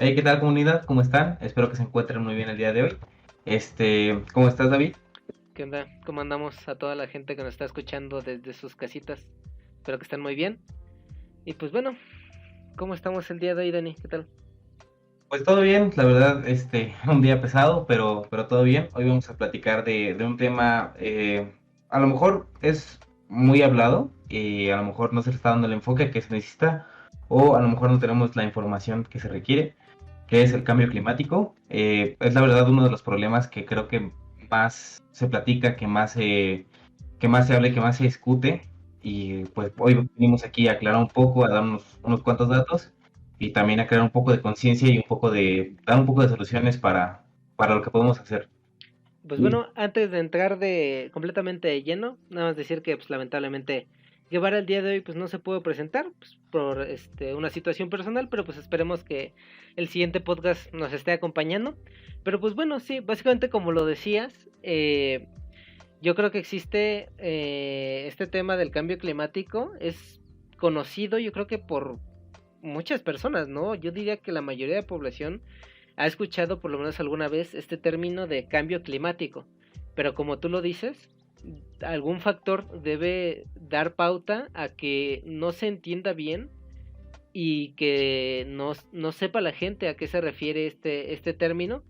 Hey, ¿qué tal comunidad? ¿Cómo están? Espero que se encuentren muy bien el día de hoy. ¿Cómo estás, David? ¿Qué onda? ¿Cómo andamos a toda la gente que nos está escuchando desde sus casitas? Espero que estén muy bien. Y pues bueno, ¿cómo estamos el día de hoy, Dani? ¿Qué tal? Pues todo bien, la verdad, un día pesado, pero todo bien. Hoy vamos a platicar de un tema, a lo mejor es muy hablado y a lo mejor no se le está dando el enfoque que se necesita o a lo mejor no tenemos la información que se requiere, que es el cambio climático. Es la verdad uno de los problemas que creo que más se platica, que más se habla y que más se discute. Y pues hoy venimos aquí a aclarar un poco, a dar unos cuantos datos y también a crear un poco de conciencia y un poco dar un poco de soluciones para lo que podemos hacer. Pues bueno, antes de entrar de completamente de lleno, nada más decir que pues lamentablemente Guevara el día de hoy pues no se pudo presentar pues, por una situación personal, pero pues esperemos que el siguiente podcast nos esté acompañando. Pero pues bueno, sí, básicamente como lo decías, yo creo que existe este tema del cambio climático, es conocido yo creo que por muchas personas, ¿no? Yo diría que la mayoría de la población ha escuchado por lo menos alguna vez este término de cambio climático, pero como tú lo dices, algún factor debe dar pauta a que no se entienda bien y que no sepa la gente a qué se refiere este término,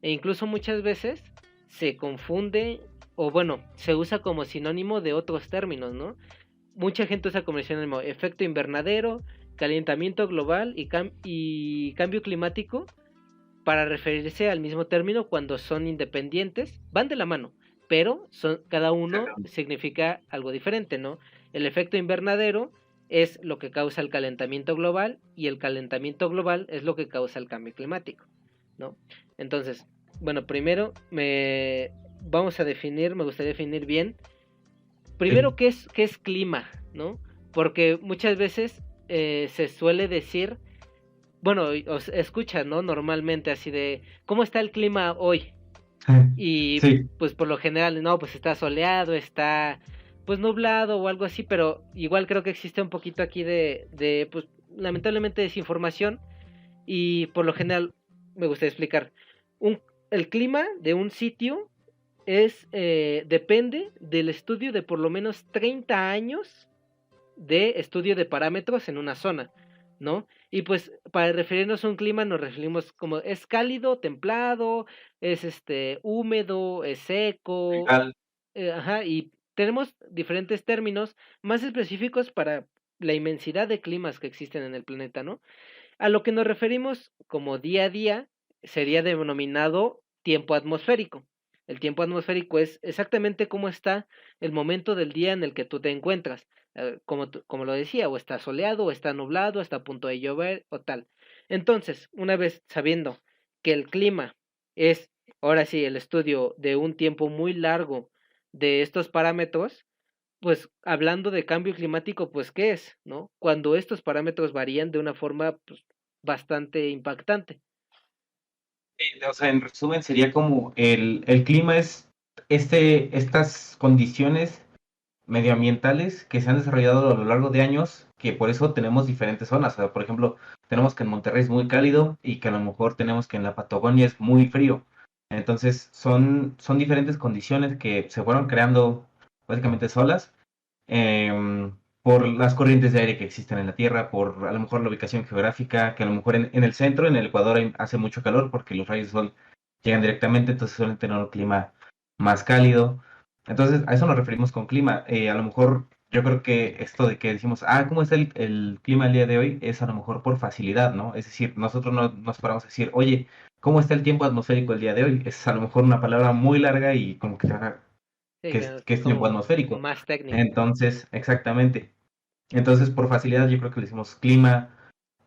e incluso muchas veces se confunde o bueno, se usa como sinónimo de otros términos, ¿no? Mucha gente usa como sinónimo efecto invernadero, calentamiento global y cambio climático para referirse al mismo término cuando son independientes, van de la mano, pero cada uno significa algo diferente, ¿no? El efecto invernadero es lo que causa el calentamiento global y el calentamiento global es lo que causa el cambio climático, ¿no? Entonces, bueno, primero vamos a definir, me gustaría definir bien, primero Sí, qué es clima, ¿no? Porque muchas veces se suele decir bueno, os escuchas, ¿no? Normalmente así de, ¿cómo está el clima hoy? Y sí, pues por lo general, no, pues está soleado, está pues nublado o algo así, pero igual creo que existe un poquito aquí de pues lamentablemente desinformación y por lo general me gustaría explicar. Un, el clima de un sitio depende del estudio de por lo menos 30 años de estudio de parámetros en una zona, ¿no? Y pues para referirnos a un clima nos referimos como es cálido, templado, es húmedo, es seco, legal. ajá, y tenemos diferentes términos más específicos para la inmensidad de climas que existen en el planeta, ¿no? A lo que nos referimos como día a día sería denominado tiempo atmosférico. El tiempo atmosférico es exactamente cómo está el momento del día en el que tú te encuentras. Como lo decía, o está soleado, o está nublado, está a punto de llover, o tal. Entonces, una vez sabiendo que el clima es, ahora sí, el estudio de un tiempo muy largo de estos parámetros, pues hablando de cambio climático, pues ¿qué es? ¿No? Cuando estos parámetros varían de una forma pues, bastante impactante. O sea, en resumen sería como el clima es estas condiciones medioambientales que se han desarrollado a lo largo de años, que por eso tenemos diferentes zonas. O sea, por ejemplo, tenemos que en Monterrey es muy cálido y que a lo mejor tenemos que en la Patagonia es muy frío. Entonces, son diferentes condiciones que se fueron creando básicamente solas por las corrientes de aire que existen en la Tierra, por a lo mejor la ubicación geográfica, que a lo mejor en el centro, en el Ecuador, hace mucho calor porque los rayos del sol llegan directamente, entonces suelen tener un clima más cálido. Entonces, a eso nos referimos con clima. A lo mejor yo creo que esto de que decimos, ¿cómo es el clima el día de hoy? Es a lo mejor por facilidad, ¿no? Es decir, nosotros no nos paramos a decir, oye, ¿cómo está el tiempo atmosférico el día de hoy? Es a lo mejor una palabra muy larga y como que, Sí, que que es es tiempo como atmosférico. más técnico. Entonces, exactamente. Entonces, por facilidad, yo creo que le decimos clima,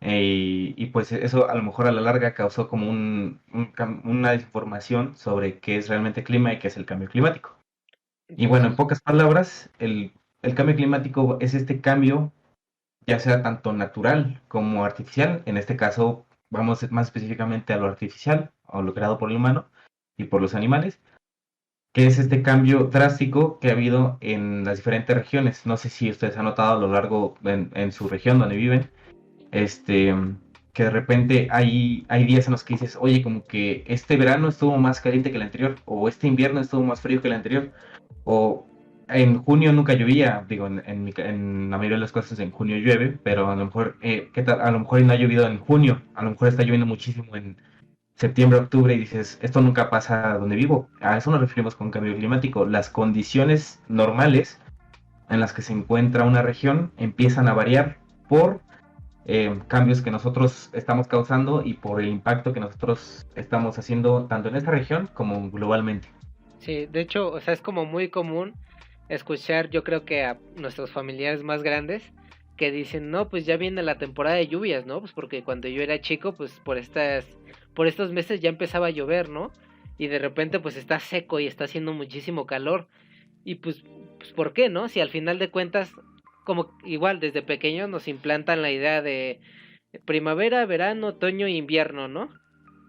y pues eso a lo mejor a la larga causó como una desinformación sobre qué es realmente clima y qué es el cambio climático. Y bueno, en Entonces, pocas palabras, el cambio climático es este cambio, ya sea tanto natural como artificial. En este caso, vamos más específicamente a lo artificial, o lo creado por el humano y por los animales, que es este cambio drástico que ha habido en las diferentes regiones. No sé si ustedes han notado a lo largo en su región donde viven, este, que de repente hay días en los que dices, oye, como que este verano estuvo más caliente que el anterior, o este invierno estuvo más frío que el anterior, o en junio nunca llovía, digo, en la mayoría de las cosas en junio llueve, pero a lo mejor, ¿qué tal? A lo mejor no ha llovido en junio, a lo mejor está lloviendo muchísimo en septiembre, octubre, y dices, esto nunca pasa donde vivo. A eso nos referimos con cambio climático. Las condiciones normales en las que se encuentra una región empiezan a variar por cambios que nosotros estamos causando y por el impacto que nosotros estamos haciendo tanto en esta región como globalmente. Sí, de hecho, o sea, es como muy común escuchar, yo creo que a nuestros familiares más grandes que dicen, no, pues ya viene la temporada de lluvias, ¿no? Pues porque cuando yo era chico, pues por estos meses ya empezaba a llover, ¿no? Y de repente pues está seco y está haciendo muchísimo calor. Y pues ¿por qué, no? Si al final de cuentas, como igual desde pequeños nos implantan la idea de primavera, verano, otoño e invierno, ¿no?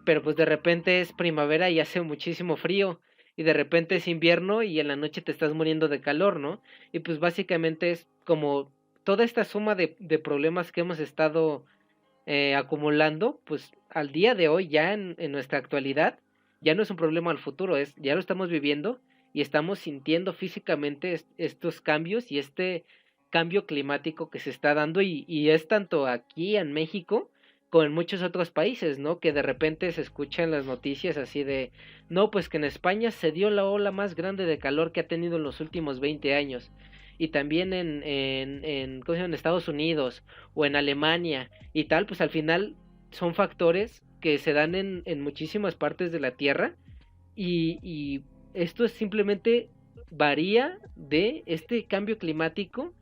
Pero pues de repente es primavera y hace muchísimo frío, y de repente es invierno y en la noche te estás muriendo de calor, ¿no? Y pues básicamente es como toda esta suma de problemas que hemos estado acumulando, pues al día de hoy, ya en nuestra actualidad, ya no es un problema al futuro, ya lo estamos viviendo y estamos sintiendo físicamente estos cambios y este cambio climático que se está dando, y es tanto aquí en México como en muchos otros países, ¿no? Que de repente se escuchan las noticias así de, no, pues que en España se dio la ola más grande de calor que ha tenido en los últimos 20 años. Y también ¿cómo se llama? En Estados Unidos o en Alemania y tal, pues al final son factores que se dan en muchísimas partes de la Tierra, y esto es simplemente varía de este cambio climático,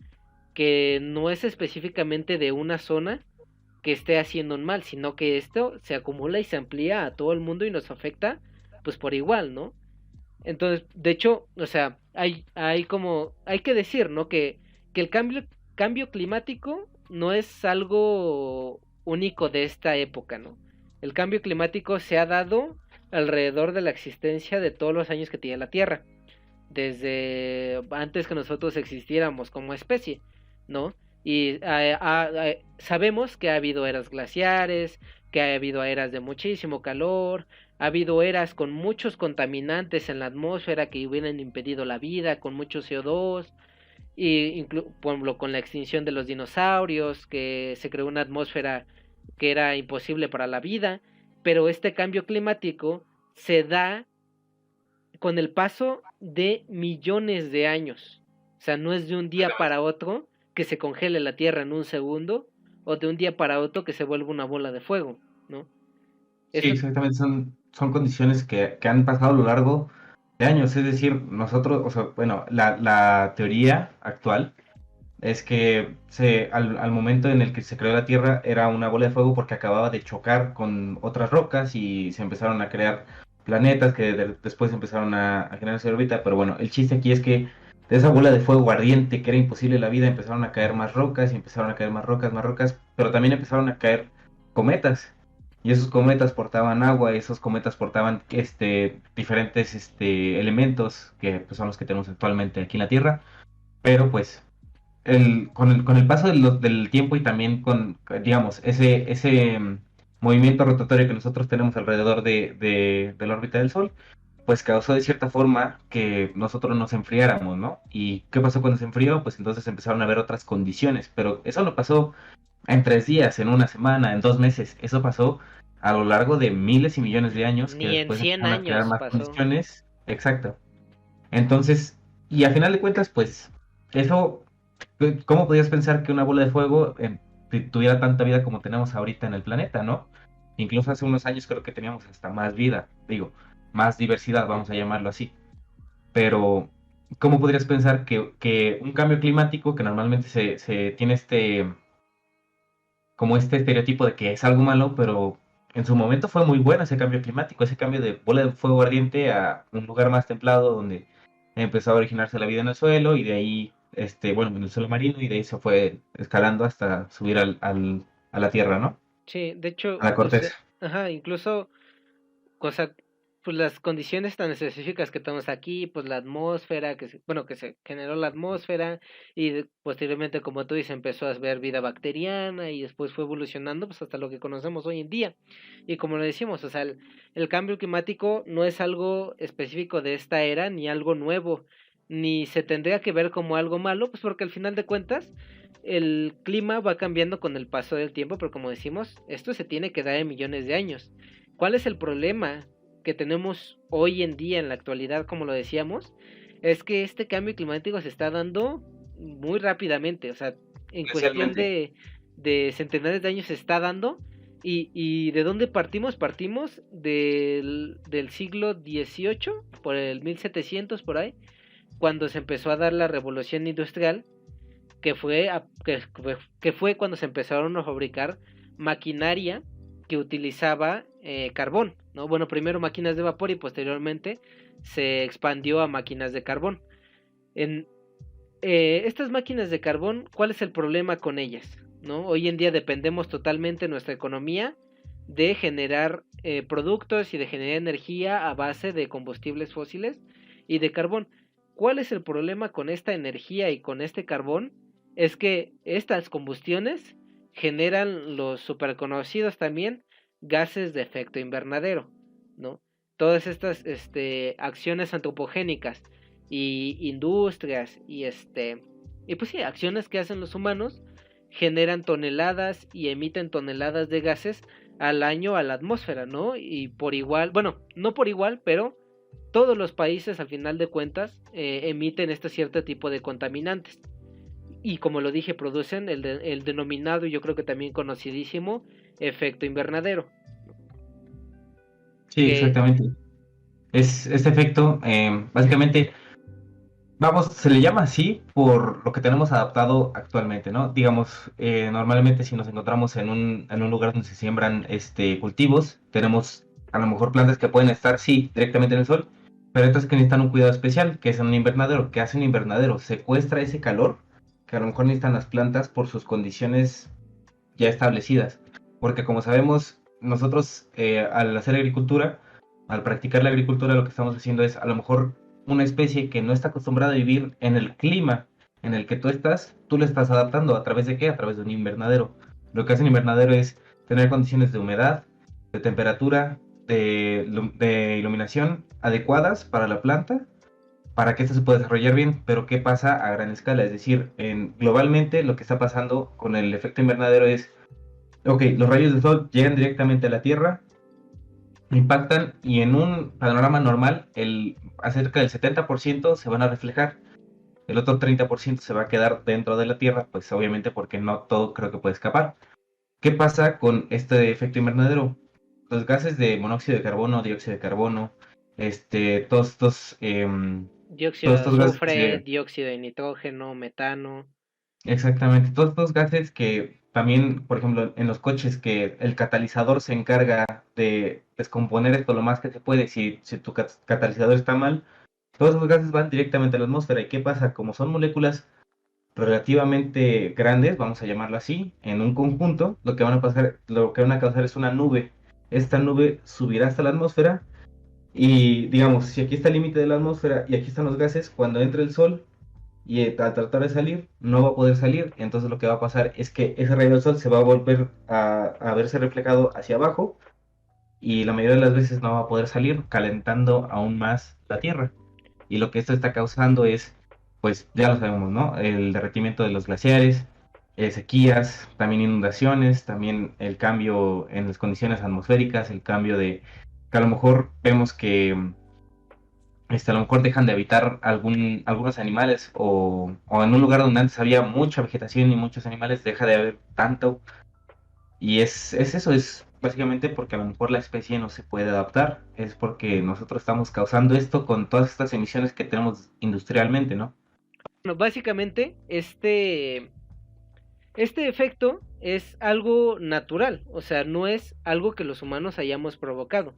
que no es específicamente de una zona que esté haciendo un mal, sino que esto se acumula y se amplía a todo el mundo y nos afecta pues por igual, ¿no? Entonces, de hecho, o sea, hay que decir, ¿no? Que el cambio climático no es algo único de esta época, ¿no? El cambio climático se ha dado alrededor de la existencia de todos los años que tiene la Tierra, desde antes que nosotros existiéramos como especie, ¿no? Y sabemos que ha habido eras glaciares, que ha habido eras de muchísimo calor, ha habido eras con muchos contaminantes en la atmósfera que hubieran impedido la vida, con mucho CO2, y por ejemplo, con la extinción de los dinosaurios, que se creó una atmósfera que era imposible para la vida, pero este cambio climático se da con el paso de millones de años. O sea, no es de un día para otro que se congele la Tierra en un segundo, o de un día para otro que se vuelva una bola de fuego, ¿no? Sí, Eso, exactamente, son condiciones que han pasado a lo largo de años, es decir, nosotros, o sea, bueno, la teoría actual es que al momento en el que se creó la Tierra era una bola de fuego porque acababa de chocar con otras rocas y se empezaron a crear planetas que después empezaron a generarse órbita, pero bueno, el chiste aquí es que de esa bola de fuego ardiente que era imposible la vida empezaron a caer más rocas y empezaron a caer más rocas, pero también empezaron a caer cometas. Y esos cometas portaban agua, y esos cometas portaban diferentes elementos que pues, son los que tenemos actualmente aquí en la Tierra, pero pues con el paso del tiempo y también con, digamos, ese movimiento rotatorio que nosotros tenemos alrededor de la órbita del Sol, pues causó de cierta forma que nosotros nos enfriáramos, ¿no? ¿Y qué pasó cuando se enfrió? Pues entonces empezaron a haber otras condiciones, pero eso no pasó en 3 días, en una semana, en 2 meses, eso pasó a lo largo de miles y millones de años que ni en después 100 empezaron a crear años más pasó. condiciones. Exacto. Entonces, y a final de cuentas, pues, eso, ¿cómo podías pensar que una bola de fuego tuviera tanta vida como tenemos ahorita en el planeta, ¿no? Incluso hace unos años creo que teníamos hasta más vida, digo, más diversidad, vamos a llamarlo así. Pero, ¿cómo podrías pensar que un cambio climático, que normalmente se tiene como este estereotipo de que es algo malo, pero en su momento fue muy bueno ese cambio climático, ese cambio de bola de fuego ardiente a un lugar más templado donde empezó a originarse la vida en el suelo y de ahí, bueno, en el suelo marino y de ahí se fue escalando hasta subir a la Tierra, ¿no? Sí, de hecho, A la pues, corteza. ajá, incluso, cosa, pues las condiciones tan específicas que tenemos aquí, pues la atmósfera, que se generó la atmósfera y posteriormente, como tú dices, empezó a ver vida bacteriana y después fue evolucionando pues hasta lo que conocemos hoy en día. Y como lo decimos, o sea, el cambio climático no es algo específico de esta era ni algo nuevo, ni se tendría que ver como algo malo, pues porque al final de cuentas el clima va cambiando con el paso del tiempo, pero como decimos, esto se tiene que dar en millones de años. ¿Cuál es el problema que tenemos hoy en día en la actualidad, como lo decíamos? Es que este cambio climático se está dando muy rápidamente, o sea, en cuestión Especialmente. de centenares de años se está dando. Y de dónde partimos? Partimos del siglo XVIII, por el 1700 por ahí, cuando se empezó a dar la revolución industrial, que fue cuando se empezaron a fabricar maquinaria que utilizaba carbón, ¿no? Bueno, primero máquinas de vapor y posteriormente se expandió a máquinas de carbón. En estas máquinas de carbón, ¿cuál es el problema con ellas? ¿No? Hoy en día dependemos totalmente de nuestra economía de generar productos y de generar energía a base de combustibles fósiles y de carbón. ¿Cuál es el problema con esta energía y con este carbón? Es que estas combustiones generan los superconocidos también gases de efecto invernadero, ¿no? Todas estas acciones antropogénicas y industrias y pues sí, acciones que hacen los humanos generan toneladas y emiten toneladas de gases al año a la atmósfera, ¿no? Y por igual, bueno, no por igual, pero todos los países al final de cuentas emiten este cierto tipo de contaminantes. Y como lo dije, producen el denominado, y yo creo que también conocidísimo, efecto invernadero. Sí, Que, exactamente. Es este efecto, básicamente, vamos, se le llama así por lo que tenemos adaptado actualmente, ¿no? Digamos, normalmente si nos encontramos en un lugar donde se siembran cultivos, tenemos a lo mejor plantas que pueden estar, sí, directamente en el sol, pero hay otras que necesitan un cuidado especial, que es un invernadero. ¿Qué hace un invernadero? Secuestra ese calor que a lo mejor necesitan las plantas por sus condiciones ya establecidas. Porque como sabemos, nosotros al hacer agricultura, al practicar la agricultura, lo que estamos haciendo es a lo mejor una especie que no está acostumbrada a vivir en el clima en el que tú estás, tú le estás adaptando. ¿A través de qué? A través de un invernadero. Lo que hace un invernadero es tener condiciones de humedad, de temperatura, de iluminación adecuadas para la planta, para que esto se pueda desarrollar bien. Pero ¿qué pasa a gran escala? Es decir, globalmente lo que está pasando con el efecto invernadero es: ok, los rayos del sol llegan directamente a la Tierra, impactan y en un panorama normal acerca del 70% se van a reflejar. El otro 30% se va a quedar dentro de la Tierra, pues obviamente porque no todo creo que puede escapar. ¿Qué pasa con este efecto invernadero? Los gases de monóxido de carbono, dióxido de carbono, todos dióxido todos de estos gases que azufre, dióxido de nitrógeno, metano. exactamente, todos estos gases que también, por ejemplo, en los coches, que el catalizador se encarga de descomponer esto lo más que se puede. Si tu catalizador está mal, todos esos gases van directamente a la atmósfera. ¿Y qué pasa? Como son moléculas relativamente grandes, vamos a llamarlo así, en un conjunto, lo que van a causar es una nube. Esta nube subirá hasta la atmósfera y, digamos, si aquí está el límite de la atmósfera y aquí están los gases, cuando entre el sol y al tratar de salir, no va a poder salir. Entonces lo que va a pasar es que ese rayo del sol se va a volver a verse reflejado hacia abajo y la mayoría de las veces no va a poder salir, calentando aún más la Tierra. Y lo que esto está causando es, pues ya lo sabemos, ¿no? El derretimiento de los glaciares, sequías, también inundaciones, también el cambio en las condiciones atmosféricas, el cambio de que a lo mejor vemos que a lo mejor dejan de habitar algunos animales, o en un lugar donde antes había mucha vegetación y muchos animales, deja de haber tanto. Y es eso, es básicamente porque a lo mejor la especie no se puede adaptar, es porque nosotros estamos causando esto con todas estas emisiones que tenemos industrialmente, ¿no? Bueno, básicamente, este efecto es algo natural, o sea, no es algo que los humanos hayamos provocado.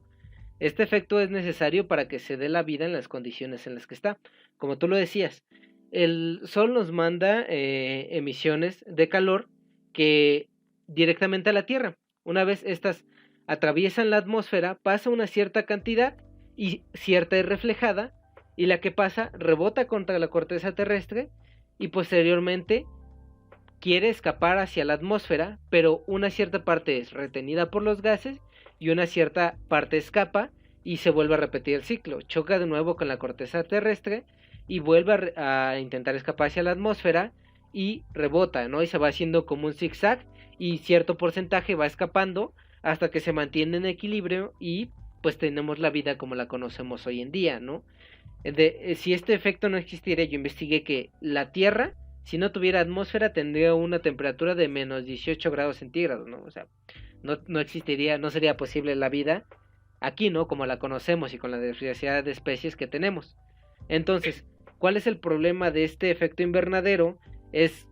Este efecto es necesario para que se dé la vida en las condiciones en las que está. Como tú lo decías, el Sol nos manda emisiones de calor que directamente a la Tierra. Una vez estas atraviesan la atmósfera, pasa una cierta cantidad y cierta es reflejada, y la que pasa rebota contra la corteza terrestre y posteriormente quiere escapar hacia la atmósfera, pero una cierta parte es retenida por los gases y una cierta parte escapa y se vuelve a repetir el ciclo. Choca de nuevo con la corteza terrestre y vuelve a intentar escapar hacia la atmósfera y rebota, ¿no? Y se va haciendo como un zigzag y cierto porcentaje va escapando hasta que se mantiene en equilibrio y pues tenemos la vida como la conocemos hoy en día, ¿no? Si este efecto no existiera, yo investigué que la Tierra, si no tuviera atmósfera, tendría una temperatura de menos 18 grados centígrados, ¿no? O sea, no existiría, no sería posible la vida aquí, ¿no? Como la conocemos y con la diversidad de especies que tenemos. Entonces, ¿cuál es el problema de este efecto invernadero? Es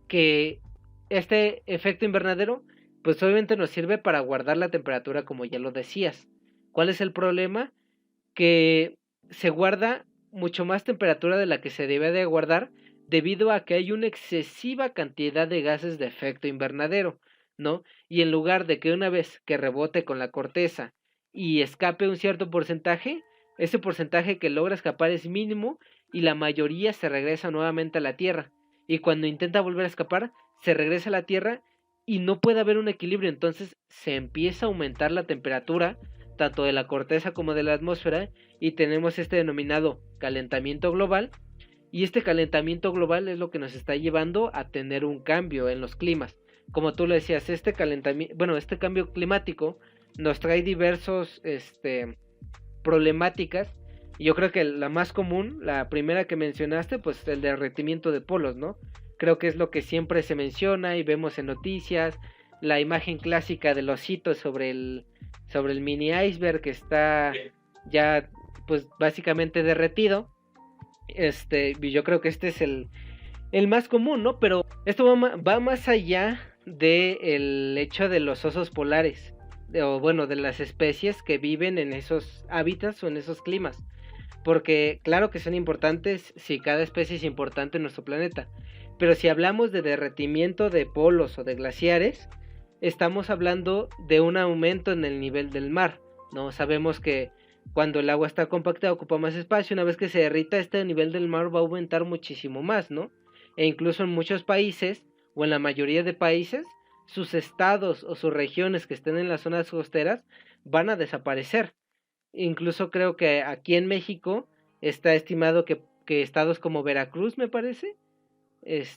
que este efecto invernadero, pues obviamente nos sirve para guardar la temperatura, como ya lo decías. ¿Cuál es el problema? Que se guarda mucho más temperatura de la que se debe de guardar debido a que hay una excesiva cantidad de gases de efecto invernadero, ¿no? Y en lugar de que una vez que rebote con la corteza y escape un cierto porcentaje, ese porcentaje que logra escapar es mínimo y la mayoría se regresa nuevamente a la Tierra. Y cuando intenta volver a escapar, se regresa a la Tierra y no puede haber un equilibrio, entonces se empieza a aumentar la temperatura tanto de la corteza como de la atmósfera y tenemos este denominado calentamiento global y este calentamiento global es lo que nos está llevando a tener un cambio en los climas. Como tú le decías, este cambio climático nos trae diversos problemáticas. Yo creo que la más común, la primera que mencionaste, pues el derretimiento de polos, ¿no? Creo que es lo que siempre se menciona y vemos en noticias, la imagen clásica del osito sobre el mini iceberg que está ya pues básicamente derretido. Yo creo que este es el más común, ¿no? Pero esto va más allá del hecho de los osos polares, o bueno, de las especies que viven en esos hábitats o en esos climas. Porque claro que son importantes, si cada especie es importante en nuestro planeta, pero si hablamos de derretimiento de polos o de glaciares, estamos hablando de un aumento en el nivel del mar, ¿no? Sabemos que cuando el agua está compactada ocupa más espacio, una vez que se derrita este nivel del mar va a aumentar muchísimo más, ¿no? E incluso en muchos países, o en la mayoría de países, sus estados o sus regiones que estén en las zonas costeras van a desaparecer. Incluso creo que aquí en México está estimado que estados como Veracruz, me parece,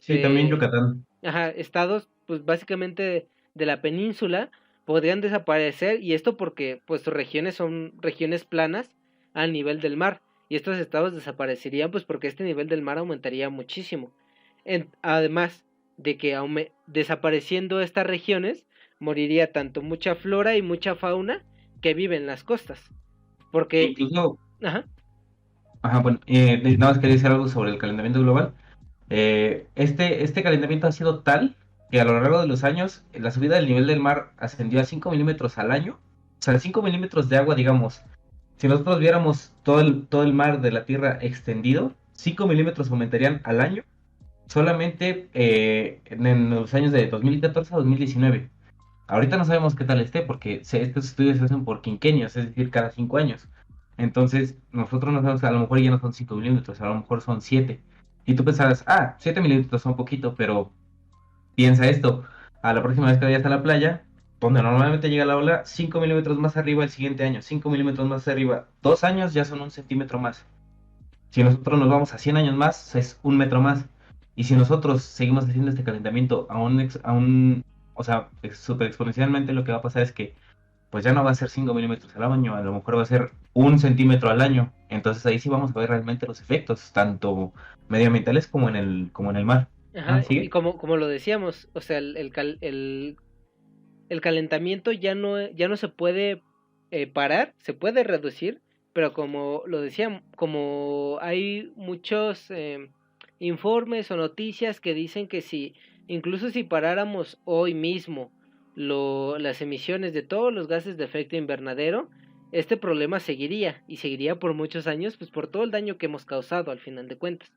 Sí, también Yucatán. estados pues básicamente de la península podrían desaparecer y esto porque pues sus regiones son regiones planas al nivel del mar y estos estados desaparecerían pues porque este nivel del mar aumentaría muchísimo. Además de que desapareciendo estas regiones moriría tanto mucha flora y mucha fauna que vive en las costas. Porque, Incluso, ajá, bueno, nada más quería decir algo sobre el calentamiento global. Este calentamiento ha sido tal que a lo largo de los años la subida del nivel del mar ascendió a 5 milímetros al año. O sea, 5 milímetros de agua, digamos. Si nosotros viéramos todo el mar de la Tierra extendido, 5 milímetros aumentarían al año, solamente en los años de 2014 a 2019. Ahorita no sabemos qué tal esté porque estos estudios se hacen por quinquenios, es decir, cada 5 años. Entonces, nosotros no sabemos, a lo mejor ya no son 5 milímetros, a lo mejor son 7. Y tú pensarás, 7 milímetros son poquito, pero piensa esto, a la próxima vez que vayas a la playa, donde normalmente llega la ola, 5 milímetros más arriba el siguiente año, 5 milímetros más arriba, 2 años ya son un centímetro más. Si nosotros nos vamos a 100 años más, es un metro más. Y si nosotros seguimos haciendo este calentamiento o sea, súper exponencialmente, lo que va a pasar es que pues ya no va a ser 5 milímetros al año, a lo mejor va a ser 1 centímetro al año. Entonces ahí sí vamos a ver realmente los efectos, tanto medioambientales como en el mar. ajá, y ¿Sigue? como lo decíamos, o sea, el calentamiento ya no se puede parar, se puede reducir, pero como lo decíamos, como hay muchos informes o noticias que dicen que si, incluso si paráramos hoy mismo las emisiones de todos los gases de efecto invernadero, este problema seguiría y seguiría por muchos años, pues por todo el daño que hemos causado al final de cuentas.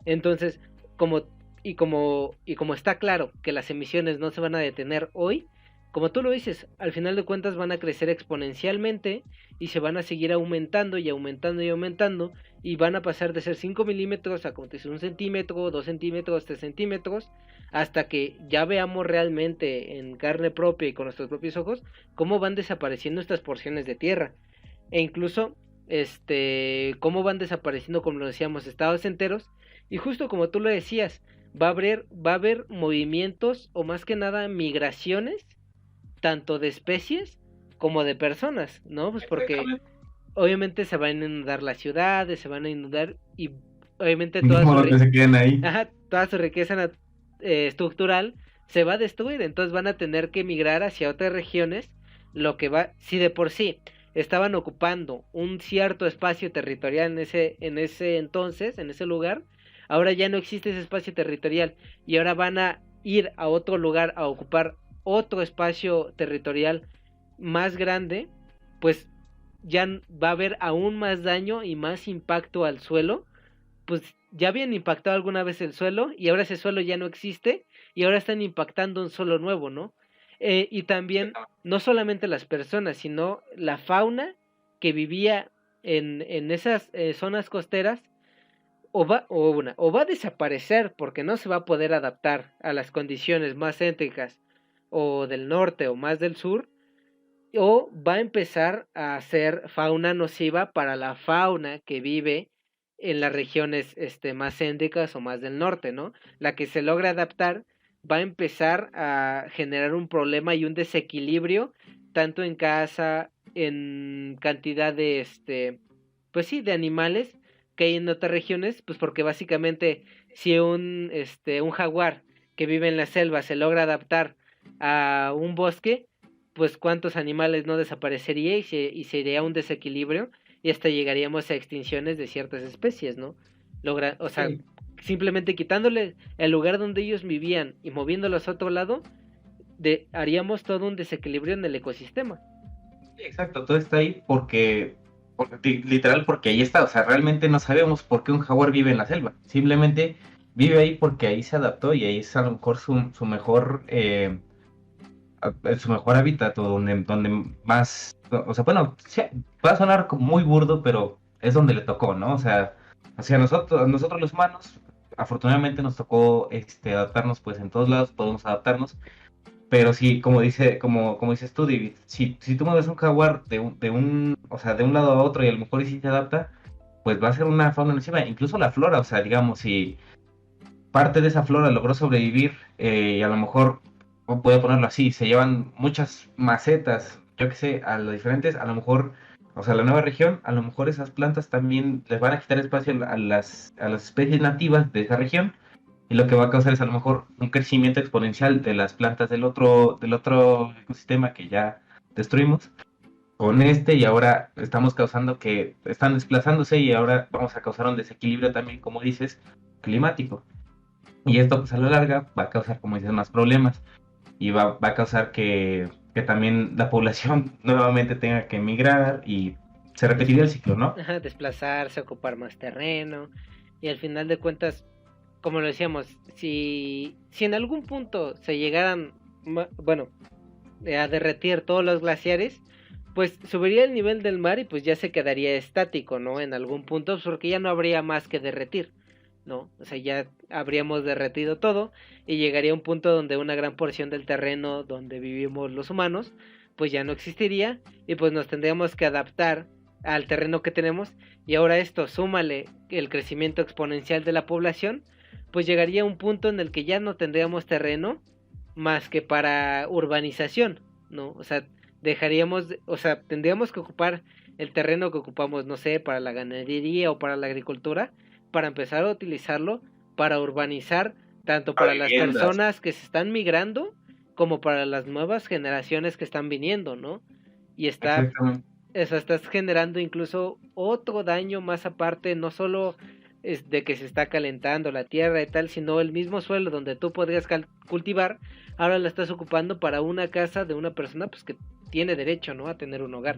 Entonces, como y como está claro que las emisiones no se van a detener hoy, como tú lo dices, al final de cuentas van a crecer exponencialmente y se van a seguir aumentando y aumentando y aumentando y van a pasar de ser 5 milímetros a como te dice, 1 centímetro, 2 centímetros, 3 centímetros, hasta que ya veamos realmente en carne propia y con nuestros propios ojos cómo van desapareciendo estas porciones de tierra. E incluso, cómo van desapareciendo, como lo decíamos, estados enteros. Y justo como tú lo decías, va a haber movimientos o más que nada migraciones tanto de especies como de personas, ¿no? Pues porque Exactamente. obviamente se van a inundar las ciudades, se van a inundar y obviamente Ni modo que se queden ahí. ajá, toda su riqueza estructural se va a destruir, entonces van a tener que migrar hacia otras regiones, lo que va, si de por sí estaban ocupando un cierto espacio territorial en ese entonces, en ese lugar, ahora ya no existe ese espacio territorial y ahora van a ir a otro lugar a ocupar otro espacio territorial más grande, pues ya va a haber aún más daño y más impacto al suelo, pues ya habían impactado alguna vez el suelo y ahora ese suelo ya no existe y ahora están impactando un suelo nuevo, ¿no? Y también no solamente las personas, sino la fauna que vivía en esas zonas costeras o va a desaparecer porque no se va a poder adaptar a las condiciones más céntricas o del norte o más del sur, o va a empezar a ser fauna nociva para la fauna que vive en las regiones más céntricas o más del norte, ¿no? La que se logra adaptar va a empezar a generar un problema y un desequilibrio tanto en casa, en cantidad de pues sí, de animales que hay en otras regiones, pues porque básicamente si un jaguar que vive en la selva se logra adaptar a un bosque, pues cuántos animales no desaparecería y se iría un desequilibrio y hasta llegaríamos a extinciones de ciertas especies, ¿no? O sea, Sí, simplemente quitándole el lugar donde ellos vivían y moviéndolos a otro lado, haríamos todo un desequilibrio en el ecosistema. sí, exacto, todo está ahí literal, porque ahí está, o sea, realmente no sabemos por qué un jaguar vive en la selva, simplemente vive ahí porque ahí se adaptó y ahí es a lo mejor su mejor hábitat o donde más, o sea, bueno, sí, va a sonar como muy burdo, pero es donde le tocó, ¿no? O sea, hacia nosotros los humanos, afortunadamente nos tocó adaptarnos, pues en todos lados podemos adaptarnos, pero sí, como dices tú, David, si tú mueves un jaguar o sea, de un lado a otro y a lo mejor sí se adapta, pues va a ser una fauna encima, incluso la flora, o sea, digamos, si parte de esa flora logró sobrevivir, y a lo mejor, voy a ponerlo así, se llevan muchas macetas, yo que sé, a los diferentes, a lo mejor, o sea, la nueva región, a lo mejor esas plantas también les van a quitar espacio a las especies nativas de esa región, y lo que va a causar es a lo mejor un crecimiento exponencial de las plantas del otro ecosistema que ya destruimos con y ahora estamos causando que están desplazándose y ahora vamos a causar un desequilibrio también, como dices, climático. Y esto pues a la larga va a causar, como dices, más problemas y va a causar que también la población nuevamente tenga que emigrar y se repetiría el ciclo, ¿no? Ajá, desplazarse, ocupar más terreno y al final de cuentas, como lo decíamos, si en algún punto se llegaran, bueno, a derretir todos los glaciares, pues subiría el nivel del mar y pues ya se quedaría estático, ¿no? En algún punto, pues, porque ya no habría más que derretir, ¿no? O sea, ya habríamos derretido todo y llegaría un punto donde una gran porción del terreno donde vivimos los humanos, pues ya no existiría y pues nos tendríamos que adaptar al terreno que tenemos y ahora esto, súmale el crecimiento exponencial de la población, pues llegaría a un punto en el que ya no tendríamos terreno más que para urbanización, ¿no? O sea, tendríamos que ocupar el terreno que ocupamos, no sé, para la ganadería o para la agricultura, para empezar a utilizarlo para urbanizar, tanto Para para las viviendas. personas que se están migrando, como para las nuevas generaciones que están viniendo, ¿no? Y Exactamente. estás generando incluso otro daño más aparte, no solo es de que se está calentando la tierra y tal, sino el mismo suelo donde tú podrías cultivar, ahora lo estás ocupando para una casa de una persona pues que tiene derecho, ¿no? A tener un hogar.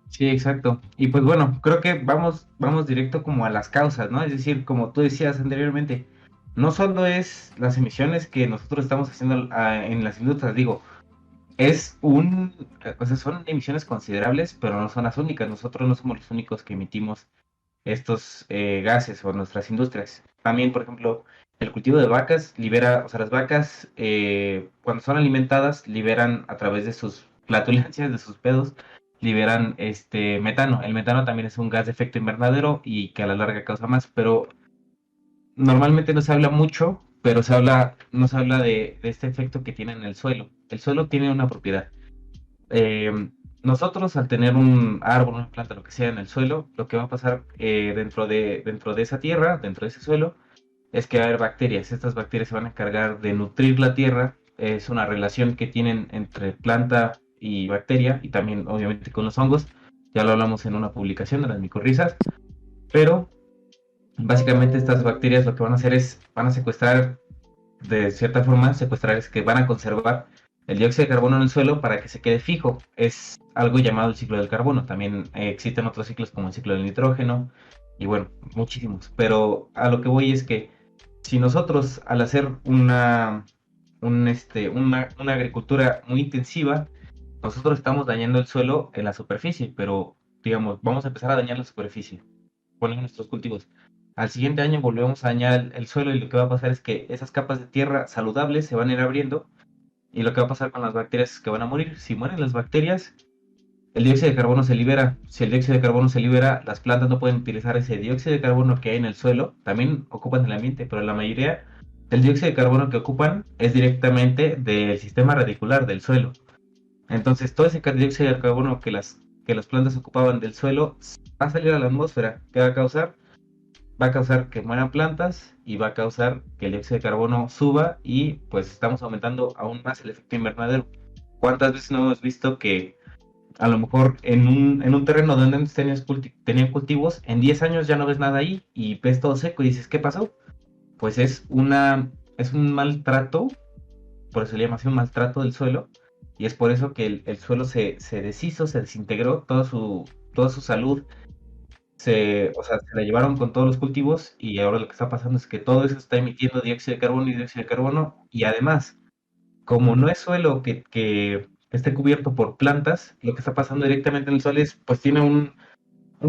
Sí, exacto. Y pues bueno, creo que vamos directo como a las causas, ¿no? Es decir, como tú decías anteriormente, no solo es las emisiones que nosotros estamos haciendo en las industrias, digo, O sea, son emisiones considerables, pero no son las únicas. Nosotros no somos los únicos que emitimos estos gases o nuestras industrias. También, por ejemplo, el cultivo de vacas libera, o sea, las vacas cuando son alimentadas liberan a través de sus flatulencias, de sus pedos, liberan metano. El metano también es un gas de efecto invernadero y que a la larga causa más, pero normalmente no se habla mucho, pero no se habla de este efecto que tiene en el suelo. El suelo tiene una propiedad. Eh, Nosotros al tener un árbol, una planta, lo que sea en el suelo, lo que va a pasar dentro de esa tierra, dentro de ese suelo, es que va a haber bacterias. Estas bacterias se van a encargar de nutrir la tierra. Es una relación que tienen entre planta y bacteria y también obviamente con los hongos. Ya lo hablamos en una publicación de las micorrizas, pero básicamente estas bacterias lo que van a hacer es, van a secuestrar, de cierta forma, secuestrar es que van a conservar el dióxido de carbono en el suelo para que se quede fijo. Es algo llamado el ciclo del carbono. También existen otros ciclos como el ciclo del nitrógeno y bueno, muchísimos. Pero a lo que voy es que si nosotros al hacer una agricultura muy intensiva, nosotros estamos dañando el suelo en la superficie, pero digamos, vamos a empezar a dañar la superficie ponen nuestros cultivos. Al siguiente año volvemos a dañar el suelo y lo que va a pasar es que esas capas de tierra saludables se van a ir abriendo y lo que va a pasar con las bacterias es que van a morir. Si mueren las bacterias, el dióxido de carbono se libera. Si el dióxido de carbono se libera, las plantas no pueden utilizar ese dióxido de carbono que hay en el suelo. También ocupan el ambiente, pero la mayoría del dióxido de carbono que ocupan es directamente del sistema radicular del suelo. Entonces, todo ese dióxido de carbono que las plantas ocupaban del suelo va a salir a la atmósfera. ¿Qué va a causar? Va a causar que mueran plantas y va a causar que el dióxido de carbono suba y pues estamos aumentando aún más el efecto invernadero. ¿Cuántas veces no hemos visto que a lo mejor en un terreno donde antes tenían cultivos, en 10 años ya no ves nada ahí y ves todo seco y dices, ¿qué pasó? Pues es un maltrato, por eso se llama así un maltrato del suelo, y es por eso que el suelo se deshizo, se desintegró, toda su salud o sea, se la llevaron con todos los cultivos y ahora lo que está pasando es que todo eso está emitiendo dióxido de carbono y dióxido de carbono y además, como no es suelo que esté cubierto por plantas, lo que está pasando directamente en el suelo es, pues tiene un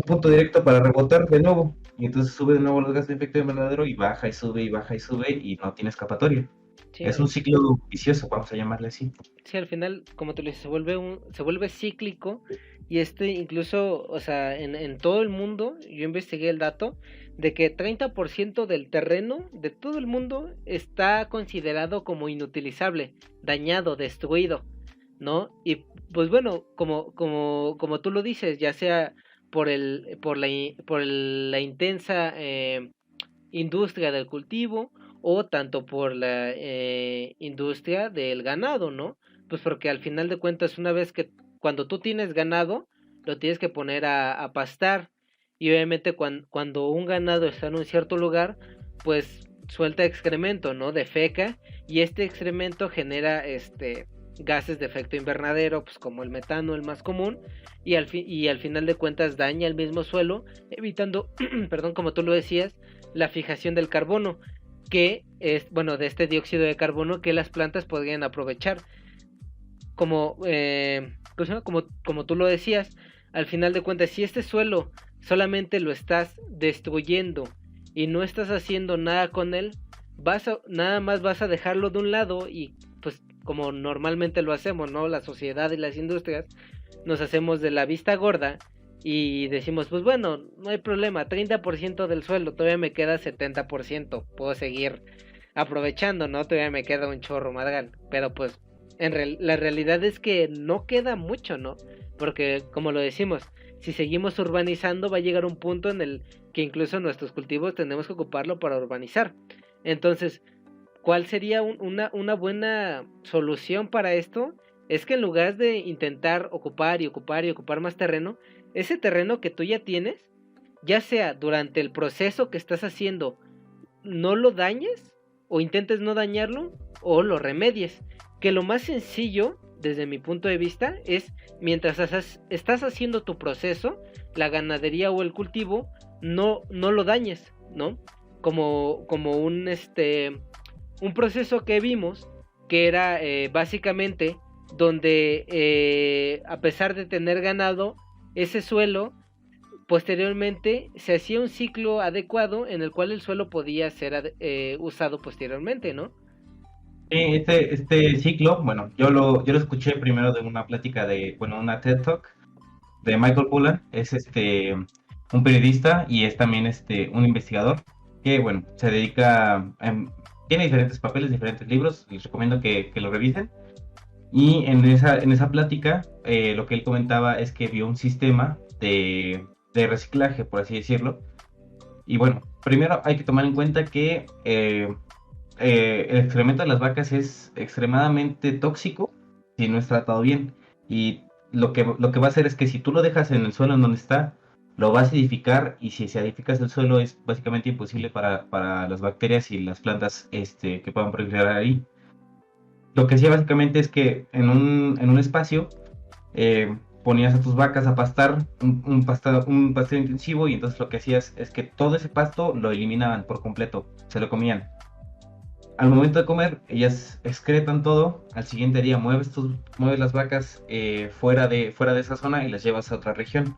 punto directo para rebotar de nuevo y entonces sube de nuevo los gases de efecto invernadero y baja y sube y baja y sube y no tiene escapatoria. Sí, Es un ciclo vicioso, vamos a llamarle así. sí, al final, como tú le dices, se vuelve cíclico y incluso, o sea, en todo el mundo, yo investigué el dato de que 30% del terreno de todo el mundo está considerado como inutilizable, dañado, destruido, ¿no? Y pues bueno, como tú lo dices, ya sea por la intensa industria del cultivo o tanto por la industria del ganado, ¿no? Pues porque al final de cuentas, una vez que cuando tú tienes ganado, lo tienes que poner a pastar y obviamente cuando un ganado está en un cierto lugar, pues suelta excremento, ¿no? Defeca y este excremento genera gases de efecto invernadero, pues como el metano, el más común, y al final de cuentas daña el mismo suelo, evitando, perdón, como tú lo decías, la fijación del carbono, que es, bueno, de este dióxido de carbono que las plantas podrían aprovechar. Como tú lo decías, al final de cuentas, si este suelo solamente lo estás destruyendo y no estás haciendo nada con él, nada más vas a dejarlo de un lado y pues como normalmente lo hacemos, ¿no? La sociedad y las industrias nos hacemos de la vista gorda y decimos, pues bueno, no hay problema, 30% del suelo, todavía me queda 70%, puedo seguir aprovechando, ¿no? Todavía me queda un chorro madral, pero pues la realidad es que no queda mucho, ¿no? Porque como lo decimos, si seguimos urbanizando va a llegar un punto en el que incluso nuestros cultivos tenemos que ocuparlo para urbanizar. Entonces, ¿cuál sería una buena solución para esto? Es que en lugar de intentar ocupar y ocupar y ocupar más terreno, ese terreno que tú ya tienes, ya sea durante el proceso que estás haciendo, no lo dañes o intentes no dañarlo o lo remedies. Que lo más sencillo, desde mi punto de vista, es mientras estás haciendo tu proceso, la ganadería o el cultivo, no lo dañes, ¿no? Como un proceso que vimos que era básicamente donde a pesar de tener ganado, ese suelo posteriormente se hacía un ciclo adecuado en el cual el suelo podía ser usado posteriormente, ¿no? Este ciclo, bueno, yo lo escuché primero de una plática de, bueno, una TED Talk de Michael Pollan. Es un periodista y es también un investigador que, bueno, se dedica, tiene diferentes papeles, diferentes libros. Les recomiendo que lo revisen. Y en esa plática, lo que él comentaba es que vio un sistema de reciclaje, por así decirlo. Y bueno, primero hay que tomar en cuenta que el excremento de las vacas es extremadamente tóxico si no es tratado bien. Y lo que va a hacer es que si tú lo dejas en el suelo en donde está, lo va a acidificar, y si se acidificas el suelo es básicamente imposible para las bacterias y las plantas que puedan proliferar ahí. Lo que hacía básicamente es que en un espacio ponías a tus vacas a pastar un pastor intensivo, y entonces lo que hacías es que todo ese pasto lo eliminaban por completo, se lo comían. Al momento de comer, ellas excretan todo. Al siguiente día mueves las vacas fuera de esa zona y las llevas a otra región.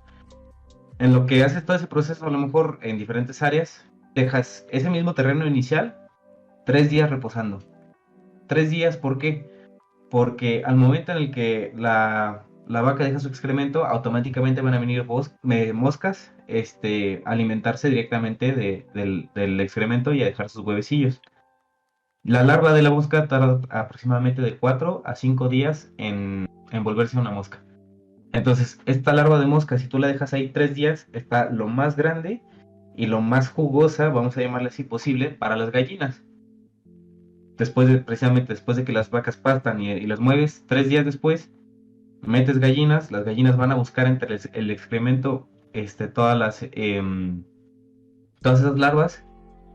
En lo que haces todo ese proceso, a lo mejor en diferentes áreas, dejas ese mismo terreno inicial 3 días reposando. 3 días, ¿por qué? Porque al momento en el que la vaca deja su excremento, automáticamente van a venir moscas a alimentarse directamente del excremento y a dejar sus huevecillos. La larva de la mosca tarda aproximadamente de 4 a 5 días en volverse una mosca. Entonces, esta larva de mosca, si tú la dejas ahí 3 días, está lo más grande y lo más jugosa, vamos a llamarle así, posible para las gallinas. Precisamente después de que las vacas pastan y las mueves, 3 días después, metes gallinas. Las gallinas van a buscar entre el excremento todas esas larvas,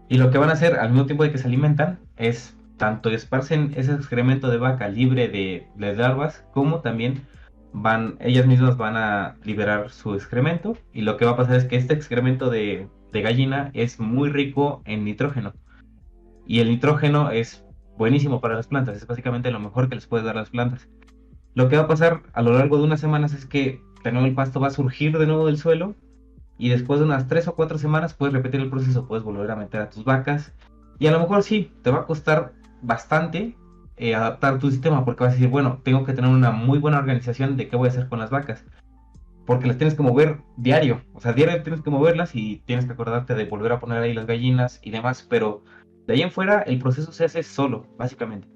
y lo que van a hacer al mismo tiempo de que se alimentan es tanto esparcen ese excremento de vaca libre de larvas, como también ellas mismas van a liberar su excremento. Y lo que va a pasar es que este excremento de gallina es muy rico en nitrógeno, y el nitrógeno es buenísimo para las plantas, es básicamente lo mejor que les puede dar a las plantas. Lo que va a pasar a lo largo de unas semanas es que de nuevo el pasto va a surgir de nuevo del suelo, y después de unas 3 o 4 semanas puedes repetir el proceso, puedes volver a meter a tus vacas, y a lo mejor sí, te va a costar bastante adaptar tu sistema, porque vas a decir, bueno, tengo que tener una muy buena organización de qué voy a hacer con las vacas, porque las tienes que mover diario. O sea, diario tienes que moverlas y tienes que acordarte de volver a poner ahí las gallinas y demás, pero de ahí en fuera el proceso se hace solo, básicamente.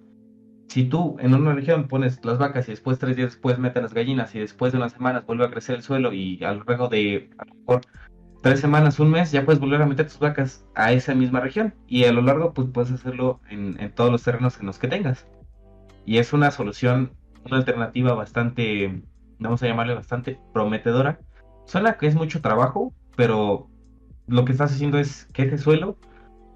Si tú en una región pones las vacas y después 3 días después metes las gallinas, y después de unas semanas vuelve a crecer el suelo, y a lo largo de a lo mejor 3 semanas, un mes, ya puedes volver a meter tus vacas a esa misma región, y a lo largo pues puedes hacerlo en todos los terrenos en los que tengas. Y es una solución, una alternativa bastante, vamos a llamarle bastante prometedora. Suena que es mucho trabajo, pero lo que estás haciendo es que ese suelo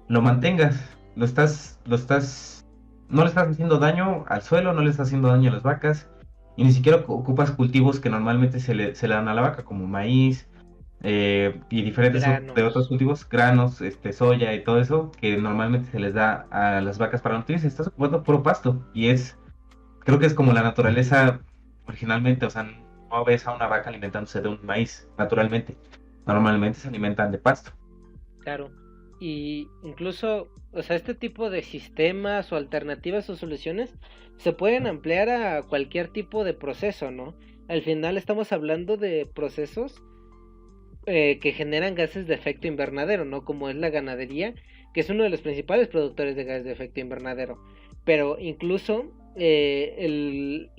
lo mantengas. No le estás haciendo daño al suelo, no le estás haciendo daño a las vacas, y ni siquiera ocupas cultivos que normalmente se le dan a la vaca, como maíz, y diferentes de otros Granos. cultivos, granos, soya y todo eso, que normalmente se les da a las vacas para nutrirse. Estás ocupando puro pasto, y creo que es como la naturaleza originalmente. O sea, no ves a una vaca alimentándose de un maíz naturalmente. Normalmente se alimentan de pasto. Claro. Y incluso, o sea, este tipo de sistemas o alternativas o soluciones se pueden ampliar a cualquier tipo de proceso, ¿no? Al final estamos hablando de procesos que generan gases de efecto invernadero, ¿no? Como es la ganadería, que es uno de los principales productores de gases de efecto invernadero. Pero incluso el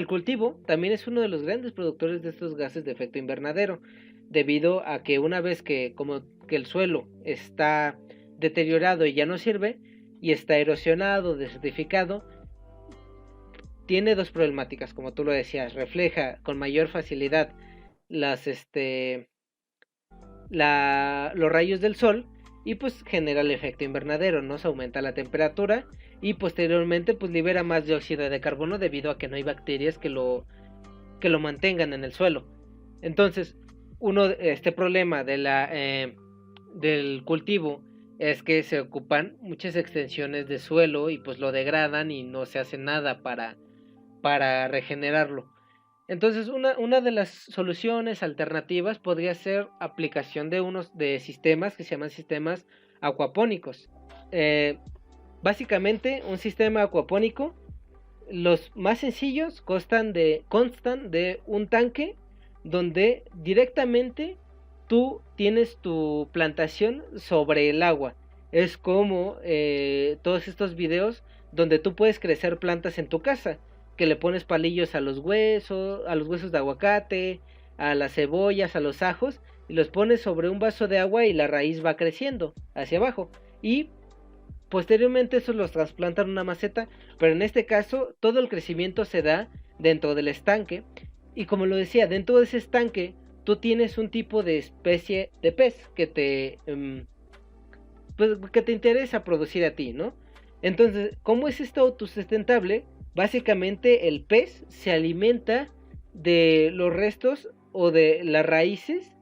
cultivo también es uno de los grandes productores de estos gases de efecto invernadero, debido a que una vez que como que el suelo está deteriorado y ya no sirve, y está erosionado, desertificado, tiene dos problemáticas, como tú lo decías: refleja con mayor facilidad las los rayos del sol, y pues genera el efecto invernadero, ¿no? Se aumenta la temperatura y posteriormente pues libera más dióxido de carbono, debido a que no hay bacterias que lo mantengan en el suelo. Entonces, este problema del cultivo es que se ocupan muchas extensiones de suelo y pues lo degradan y no se hace nada para regenerarlo. Entonces, una de las soluciones alternativas podría ser aplicación de unos de sistemas que se llaman sistemas acuapónicos. Eh, Básicamente, un sistema acuapónico, los más sencillos constan de un tanque donde directamente tú tienes tu plantación sobre el agua. Es como todos estos videos donde tú puedes crecer plantas en tu casa, que le pones palillos a los huesos de aguacate, a las cebollas, a los ajos, y los pones sobre un vaso de agua y la raíz va creciendo hacia abajo. Y posteriormente esos los trasplantan en una maceta, pero en este caso todo el crecimiento se da dentro del estanque. Y como lo decía, dentro de ese estanque tú tienes un tipo de especie de pez pues, que te interesa producir a ti, ¿no? Entonces, ¿cómo es esto autosustentable? Básicamente el pez se alimenta de los restos o de las raíces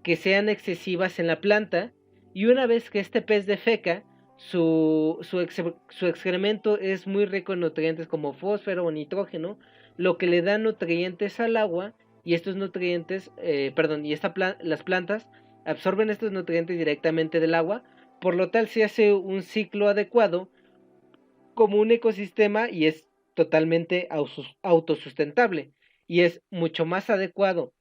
que sean excesivas en la planta, y una vez que este pez defeca, su excremento es muy rico en nutrientes como fósforo o nitrógeno, lo que le da nutrientes al agua, y estos nutrientes, las plantas absorben estos nutrientes directamente del agua, por lo tal se hace un ciclo adecuado como un ecosistema y es totalmente autosustentable, y es mucho más adecuado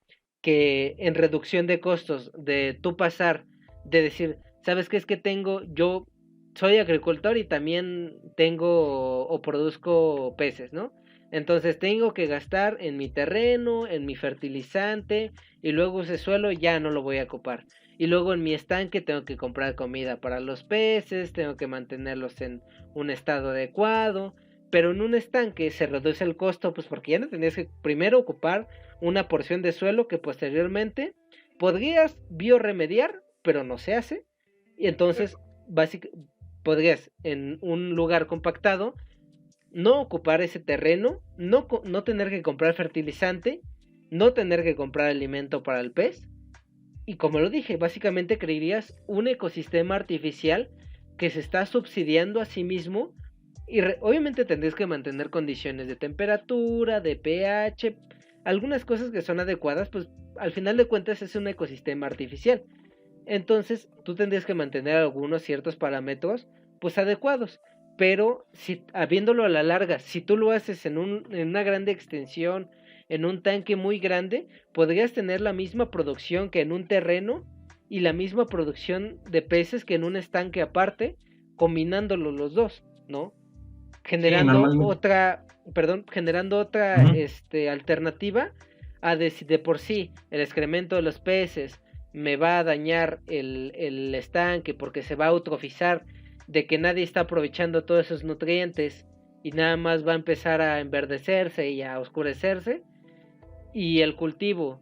que en reducción de costos de tú pasar de decir, ¿sabes qué es que tengo? Yo soy agricultor y también tengo o produzco peces, ¿no? Entonces tengo que gastar en mi terreno, en mi fertilizante, y luego ese suelo ya no lo voy a ocupar. Y luego en mi estanque tengo que comprar comida para los peces, tengo que mantenerlos en un estado adecuado, pero en un estanque se reduce el costo, pues porque ya no tendrías que primero ocupar una porción de suelo que posteriormente podrías bioremediar, pero no se hace, y entonces podrías en un lugar compactado no ocupar ese terreno, no tener que comprar fertilizante, no tener que comprar alimento para el pez, y como lo dije, básicamente crearías un ecosistema artificial que se está subsidiando a sí mismo, y obviamente tendrías que mantener condiciones de temperatura, de pH, algunas cosas que son adecuadas, pues al final de cuentas es un ecosistema artificial. Entonces tú tendrías que mantener algunos ciertos parámetros pues adecuados. Pero si habiéndolo a la larga, si tú lo haces en una grande extensión, en un tanque muy grande, podrías tener la misma producción que en un terreno y la misma producción de peces que en un estanque aparte, combinándolo los dos, ¿no? Sí, Generando normalmente. otra, perdón, generando otra Ujú. alternativa a si de por sí el excremento de los peces me va a dañar el estanque porque se va a eutrofizar, de que nadie está aprovechando todos esos nutrientes y nada más va a empezar a enverdecerse y a oscurecerse, y el cultivo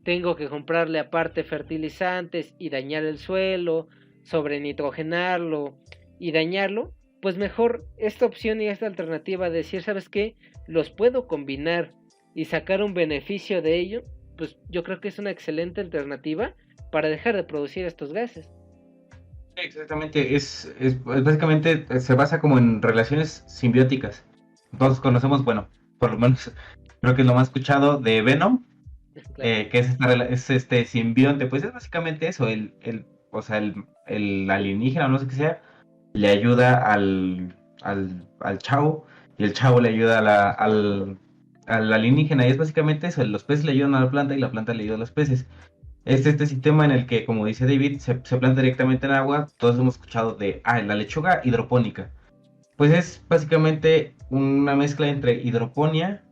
tengo que comprarle aparte fertilizantes y dañar el suelo, sobrenitrogenarlo y dañarlo, pues mejor esta opción y esta alternativa de decir, ¿sabes qué? Los puedo combinar y sacar un beneficio de ello, pues yo creo que es una excelente alternativa para dejar de producir estos gases. Sí, exactamente, básicamente se basa como en relaciones simbióticas. Todos conocemos, bueno, por lo menos creo que es lo más escuchado de Venom, Claro. que es, es este simbionte, pues es básicamente eso, o sea, el alienígena o no sé qué sea, le ayuda al chavo, y el chavo le ayuda al alienígena, y es básicamente eso, los peces le ayudan a la planta y la planta le ayuda a los peces. Es este sistema en el que, como dice David, se planta directamente en agua. Todos hemos escuchado de la lechuga hidropónica. Pues es básicamente una mezcla entre hidroponía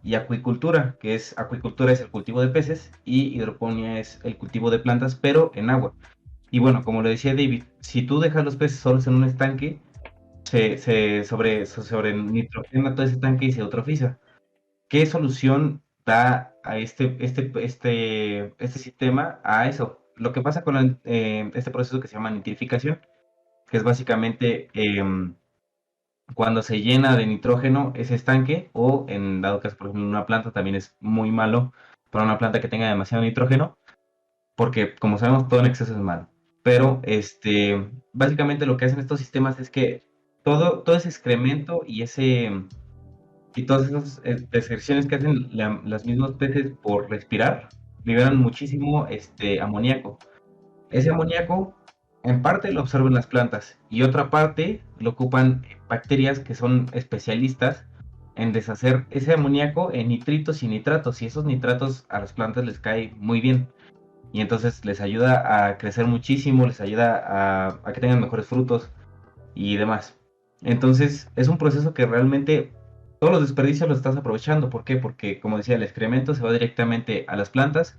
y acuicultura, que es acuicultura es el cultivo de peces y hidroponía es el cultivo de plantas, pero en agua. Y bueno, como lo decía David, si tú dejas los peces solos en un estanque, sobre nitrogena todo ese tanque y se eutrofiza. ¿Qué solución da a este sistema a eso? Lo que pasa con este proceso que se llama nitrificación, que es básicamente cuando se llena de nitrógeno ese estanque, o en dado caso, por ejemplo, en una planta también es muy malo para una planta que tenga demasiado nitrógeno, porque como sabemos todo en exceso es malo. Pero básicamente lo que hacen estos sistemas es que todo ese excremento y y todas esas excreciones que hacen los mismos peces por respirar liberan muchísimo amoníaco. Ese amoníaco en parte lo absorben las plantas y otra parte lo ocupan bacterias que son especialistas en deshacer ese amoníaco en nitritos y nitratos, y esos nitratos a las plantas les cae muy bien y entonces les ayuda a crecer muchísimo, les ayuda a que tengan mejores frutos y demás. Entonces es un proceso que realmente todos los desperdicios los estás aprovechando. ¿Por qué? Porque, como decía, el excremento se va directamente a las plantas,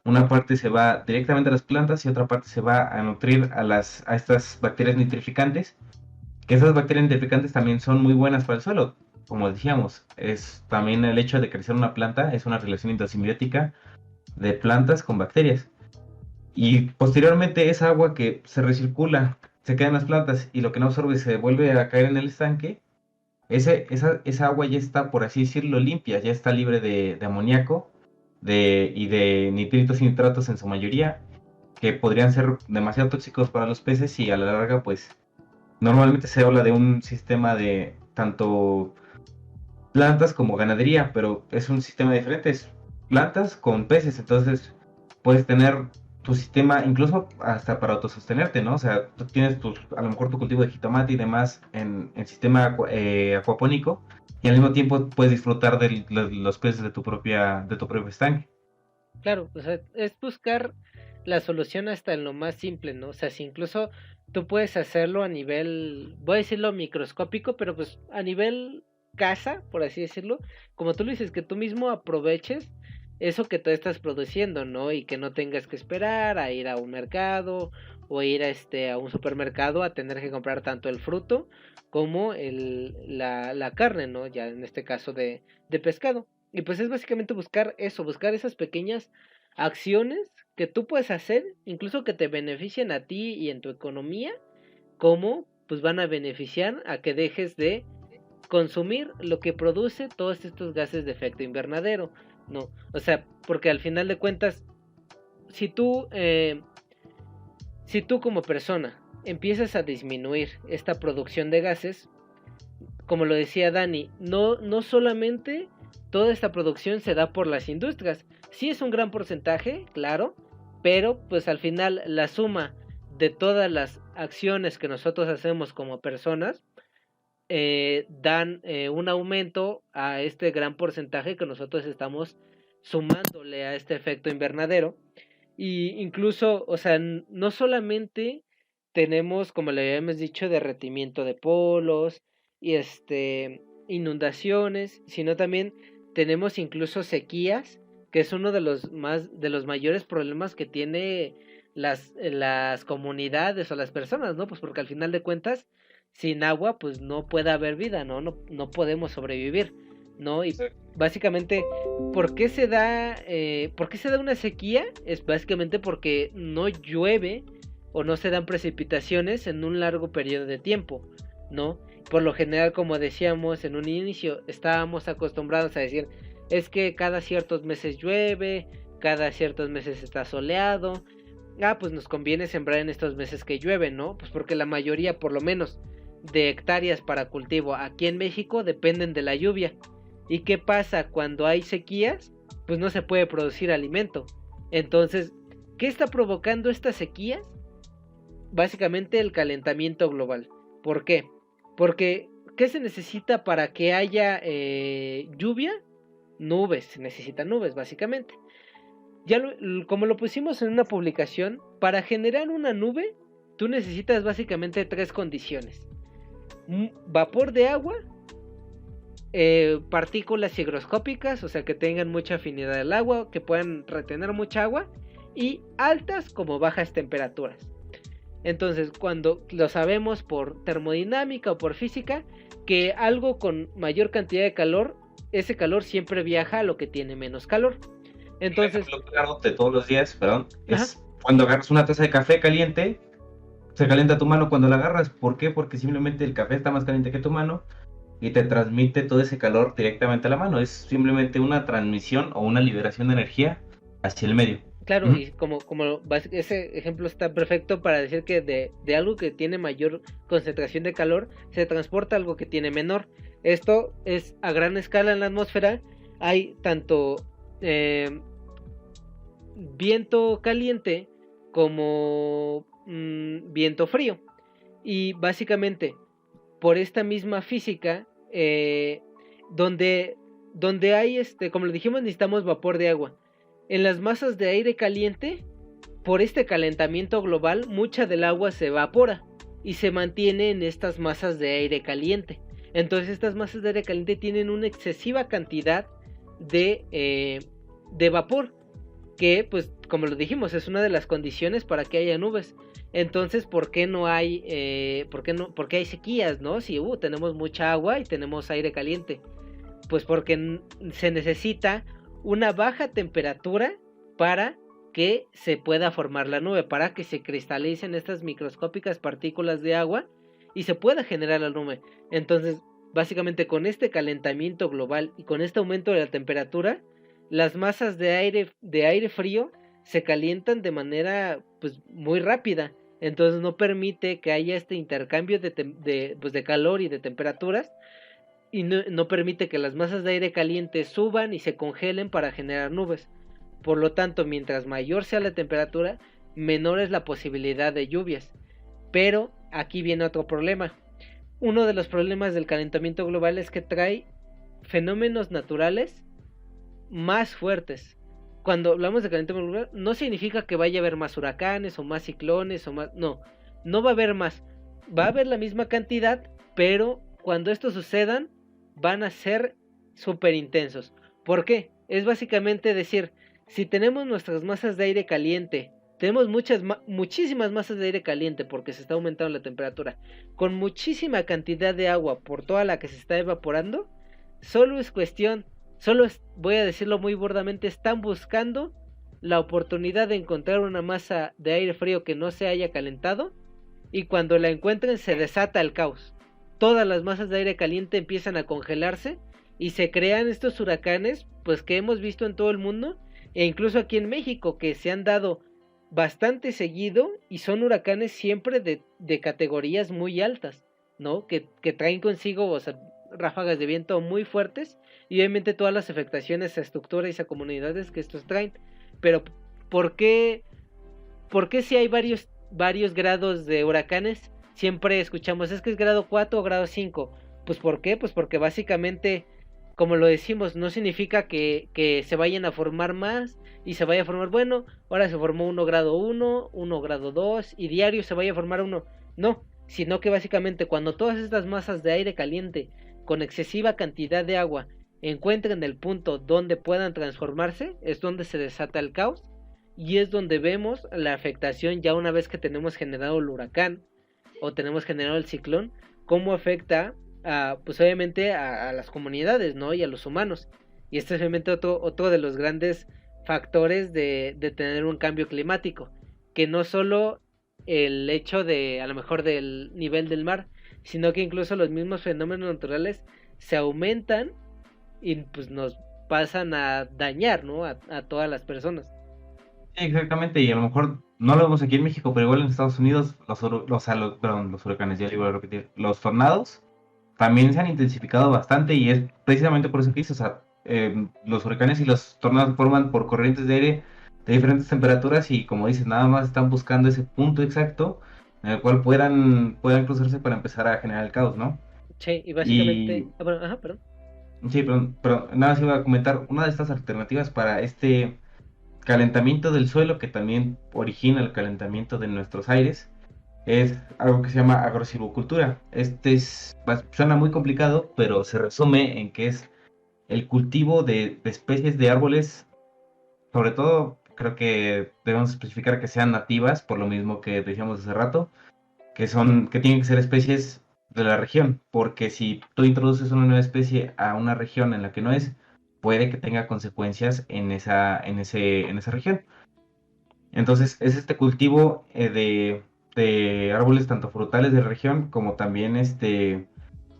una parte se va directamente a las plantas y otra parte se va a nutrir a estas bacterias nitrificantes, que esas bacterias nitrificantes también son muy buenas para el suelo. Como decíamos, es también el hecho de crecer una planta, es una relación endosimbiótica de plantas con bacterias. Y posteriormente esa agua que se recircula, se queda en las plantas y lo que no absorbe se vuelve a caer en el estanque, esa agua ya está, por así decirlo, limpia, ya está libre de amoníaco y de nitritos y nitratos en su mayoría, que podrían ser demasiado tóxicos para los peces y a la larga, pues, normalmente se habla de un sistema de tanto plantas como ganadería, pero es un sistema diferente, es plantas con peces, entonces puedes tener tu sistema incluso hasta para autosostenerte, ¿no? O sea, tú tienes a lo mejor tu cultivo de jitomate y demás en sistema acuapónico y al mismo tiempo puedes disfrutar de los peces de tu propio estanque. Claro, o sea, es buscar la solución hasta en lo más simple, ¿no? O sea, si incluso tú puedes hacerlo a nivel, voy a decirlo microscópico, pero pues a nivel casa, por así decirlo, como tú lo dices, que tú mismo aproveches eso que tú estás produciendo, ¿no? Y que no tengas que esperar a ir a un mercado o ir a un supermercado a tener que comprar tanto el fruto como la carne, ¿no? Ya en este caso de pescado. Y pues es básicamente buscar eso, buscar esas pequeñas acciones que tú puedes hacer, incluso que te beneficien a ti y en tu economía, como pues van a beneficiar a que dejes de consumir lo que produce todos estos gases de efecto invernadero, ¿no? O sea, porque al final de cuentas, si tú, si tú como persona empiezas a disminuir esta producción de gases, como lo decía Dani, no solamente toda esta producción se da por las industrias. Sí es un gran porcentaje, claro, pero pues al final la suma de todas las acciones que nosotros hacemos como personas dan un aumento a este gran porcentaje que nosotros estamos sumándole a este efecto invernadero. Y incluso, o sea, no solamente tenemos, como le habíamos dicho, derretimiento de polos y inundaciones, sino también tenemos incluso sequías, que es uno de los mayores problemas que tiene las comunidades o las personas, ¿no? Pues porque al final de cuentas, sin agua, pues no puede haber vida, ¿no? No podemos sobrevivir, ¿no? Y básicamente, ¿por qué se da una sequía? Es básicamente porque no llueve o no se dan precipitaciones en un largo periodo de tiempo, ¿no? Por lo general, como decíamos en un inicio, estábamos acostumbrados a decir, es que cada ciertos meses llueve, cada ciertos meses está soleado, pues nos conviene sembrar en estos meses que llueve, ¿no? Pues porque la mayoría, por lo menos, de hectáreas para cultivo aquí en México dependen de la lluvia. ¿Y qué pasa cuando hay sequías? Pues no se puede producir alimento. Entonces, ¿qué está provocando estas sequías? Básicamente el calentamiento global. ¿Por qué? Porque, ¿qué se necesita para que haya lluvia? Nubes, se necesitan nubes, básicamente. Como lo pusimos en una publicación, para generar una nube, tú necesitas básicamente tres condiciones. Vapor de agua, partículas higroscópicas, o sea que tengan mucha afinidad al agua, que puedan retener mucha agua, y altas como bajas temperaturas. Entonces, cuando lo sabemos por termodinámica o por física, que algo con mayor cantidad de calor, ese calor siempre viaja a lo que tiene menos calor. Entonces, el ejemplo claro de todos los días, perdón, es cuando agarras una taza de café caliente, se calienta tu mano cuando la agarras. ¿Por qué? Porque simplemente el café está más caliente que tu mano y te transmite todo ese calor directamente a la mano. Es simplemente una transmisión o una liberación de energía hacia el medio. Claro, Ujú. y ese ejemplo está perfecto para decir que de algo que tiene mayor concentración de calor se transporta a algo que tiene menor. Esto es a gran escala en la atmósfera. Hay tanto eh, viento caliente como viento frío. Y básicamente, por esta misma física, donde, donde hay, como lo dijimos, necesitamos vapor de agua. En las masas de aire caliente, por este calentamiento global, mucha del agua se evapora y se mantiene en estas masas de aire caliente. Entonces estas masas de aire caliente tienen una excesiva cantidad de vapor, que pues como lo dijimos es una de las condiciones para que haya nubes. Entonces, ¿por qué no hay, por qué hay sequías, no? Si tenemos mucha agua y tenemos aire caliente, pues porque se necesita una baja temperatura para que se pueda formar la nube, para que se cristalicen estas microscópicas partículas de agua y se pueda generar la nube. Entonces, básicamente con este calentamiento global y con este aumento de la temperatura, las masas de aire frío se calientan de manera pues muy rápida. Entonces no permite que haya este intercambio pues, de calor y de temperaturas, y no permite que las masas de aire caliente suban y se congelen para generar nubes. Por lo tanto, mientras mayor sea la temperatura, menor es la posibilidad de lluvias. Pero aquí viene otro problema. Uno de los problemas del calentamiento global es que trae fenómenos naturales más fuertes. Cuando hablamos de calentamiento global, no significa que vaya a haber más huracanes o más ciclones o más. No, no va a haber más. Va a haber la misma cantidad, pero cuando estos sucedan, van a ser súper intensos. ¿Por qué? Es básicamente decir, si tenemos nuestras masas de aire caliente, tenemos muchísimas masas de aire caliente porque se está aumentando la temperatura, con muchísima cantidad de agua por toda la que se está evaporando, solo es cuestión, voy a decirlo muy burdamente, están buscando la oportunidad de encontrar una masa de aire frío que no se haya calentado, y cuando la encuentren se desata el caos. Todas las masas de aire caliente empiezan a congelarse y se crean estos huracanes pues que hemos visto en todo el mundo e incluso aquí en México, que se han dado bastante seguido y son huracanes siempre de categorías muy altas, ¿no? Que traen consigo, o sea, ráfagas de viento muy fuertes y obviamente todas las afectaciones a estructuras y a comunidades que estos traen. Pero ¿por qué, por qué si hay varios grados de huracanes siempre escuchamos es que es grado 4 o grado 5? Pues ¿por qué? Pues porque básicamente, como lo decimos, no significa que se vayan a formar más y se vaya a formar, bueno, ahora se formó 1 grado 1, 1 grado 2 y diario se vaya a formar uno. No, sino que básicamente cuando todas estas masas de aire caliente con excesiva cantidad de agua encuentren el punto donde puedan transformarse, es donde se desata el caos y es donde vemos la afectación ya una vez que tenemos generado el huracán o tenemos generado el ciclón, cómo afecta pues obviamente a las comunidades, ¿no? Y a los humanos. Y este es obviamente otro de los grandes factores de tener un cambio climático, que no solo el hecho de a lo mejor del nivel del mar, sino que incluso los mismos fenómenos naturales se aumentan y pues nos pasan a dañar, ¿no? A todas las personas. Sí, exactamente, y a lo mejor no lo vemos aquí en México, pero igual en Estados Unidos perdón, los huracanes, ya lo iba a repetir, los tornados también se han intensificado bastante y es precisamente por eso que hice, o sea, los huracanes y los tornados se forman por corrientes de aire de diferentes temperaturas y como dices, nada más están buscando ese punto exacto en el cual puedan cruzarse para empezar a generar el caos, ¿no? Sí, y Y básicamente, bueno, ajá, perdón. sí, pero nada más iba a comentar, una de estas alternativas para este calentamiento del suelo, que también origina el calentamiento de nuestros aires, es algo que se llama agrosilvocultura. Suena muy complicado, pero se resume en que es el cultivo de especies de árboles, sobre todo creo que debemos especificar que sean nativas, por lo mismo que decíamos hace rato, que tienen que ser especies de la región, porque si tú introduces una nueva especie a una región en la que no es, puede que tenga consecuencias en esa región. Entonces, es este cultivo de árboles tanto frutales de la región como también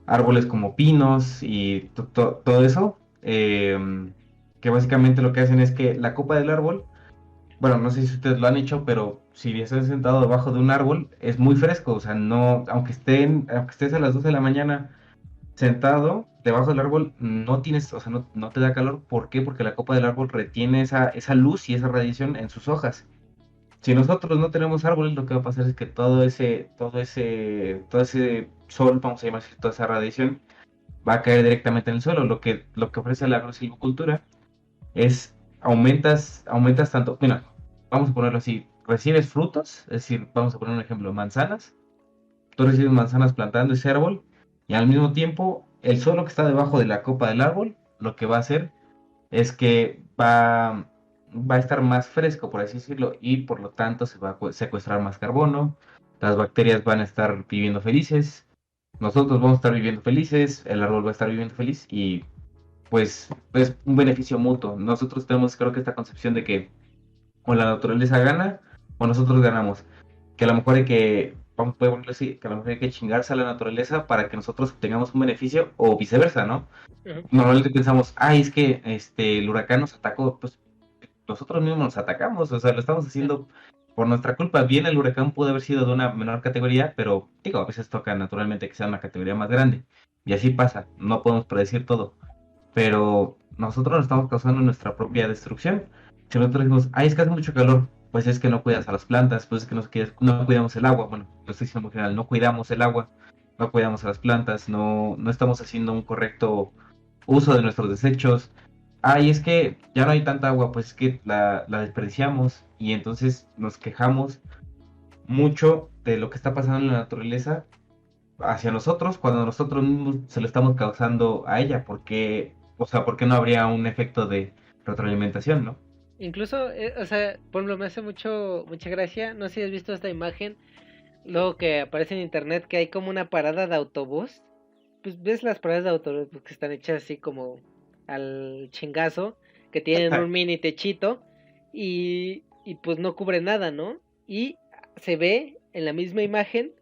árboles como pinos y todo eso, que básicamente lo que hacen es que la copa del árbol bueno, no sé si ustedes lo han hecho, pero si estás sentado debajo de un árbol, es muy fresco, o sea, no, aunque estés a las 2 de la mañana sentado debajo del árbol, no tienes, o sea, no te da calor. ¿Por qué? Porque la copa del árbol retiene esa luz y esa radiación en sus hojas. Si nosotros no tenemos árboles, lo que va a pasar es que todo ese sol, vamos a llamar así, toda esa radiación, va a caer directamente en el suelo. Lo que ofrece la agrosilvicultura es aumentas tanto, mira, vamos a ponerlo así, recibes frutos, es decir, vamos a poner un ejemplo, manzanas, tú recibes manzanas plantando ese árbol y al mismo tiempo el suelo que está debajo de la copa del árbol, lo que va a hacer es que va a estar más fresco, por así decirlo, y por lo tanto se va a secuestrar más carbono, las bacterias van a estar viviendo felices, nosotros vamos a estar viviendo felices, el árbol va a estar viviendo feliz y pues es un beneficio mutuo. Nosotros tenemos creo que esta concepción de que o la naturaleza gana o nosotros ganamos. Que a lo mejor hay que, vamos, puede ponerlo así, que a lo mejor hay que chingarse a la naturaleza para que nosotros tengamos un beneficio o viceversa, ¿no? Ujú. Normalmente pensamos, ay, es que el huracán nos atacó, pues nosotros mismos nos atacamos, o sea, lo estamos Sí. haciendo por nuestra culpa. Bien, el huracán pudo haber sido de una menor categoría, pero digo, a veces toca naturalmente que sea una categoría más grande. Y así pasa, no podemos predecir todo, pero nosotros nos estamos causando nuestra propia destrucción. Si nosotros decimos, ay, es que hace mucho calor, pues es que no cuidas a las plantas, pues es que no cuidamos el agua. Bueno, lo estoy diciendo muy general, no cuidamos el agua, no cuidamos a las plantas, no estamos haciendo un correcto uso de nuestros desechos. Ay, es que ya no hay tanta agua, pues es que la desperdiciamos y entonces nos quejamos mucho de lo que está pasando en la naturaleza hacia nosotros cuando nosotros mismos se lo estamos causando a ella, porque, o sea, ¿por qué no habría un efecto de retroalimentación, no? Incluso, o sea, por ejemplo, me hace mucha gracia, no sé si has visto esta imagen, luego que aparece en internet que hay como una parada de autobús, pues ves las paradas de autobús pues, que están hechas así como al chingazo, que tienen un mini techito y pues no cubre nada, ¿no? Y se ve en la misma imagen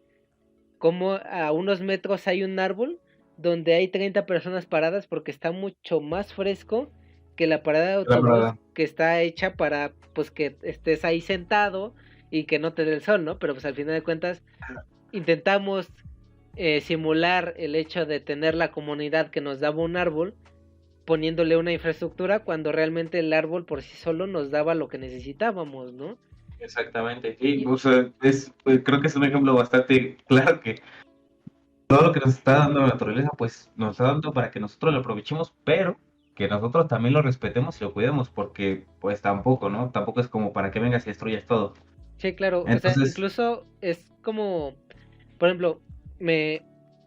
como a unos metros hay un árbol donde hay 30 personas paradas porque está mucho más fresco que la parada de La autobús verdad. que está hecha para pues que estés ahí sentado y que no te dé el sol, ¿no? Pero pues al final de cuentas intentamos simular el hecho de tener la comunidad que nos daba un árbol poniéndole una infraestructura cuando realmente el árbol por sí solo nos daba lo que necesitábamos, ¿no? Exactamente, sí, Y, o sea, creo que es un ejemplo bastante claro que todo lo que nos está dando la naturaleza, pues nos está dando para que nosotros lo aprovechemos, pero que nosotros también lo respetemos y lo cuidemos, porque pues tampoco, ¿no? Tampoco es como para que vengas y destruyas todo. sí, claro, o sea, Entonces, incluso es como, por ejemplo, me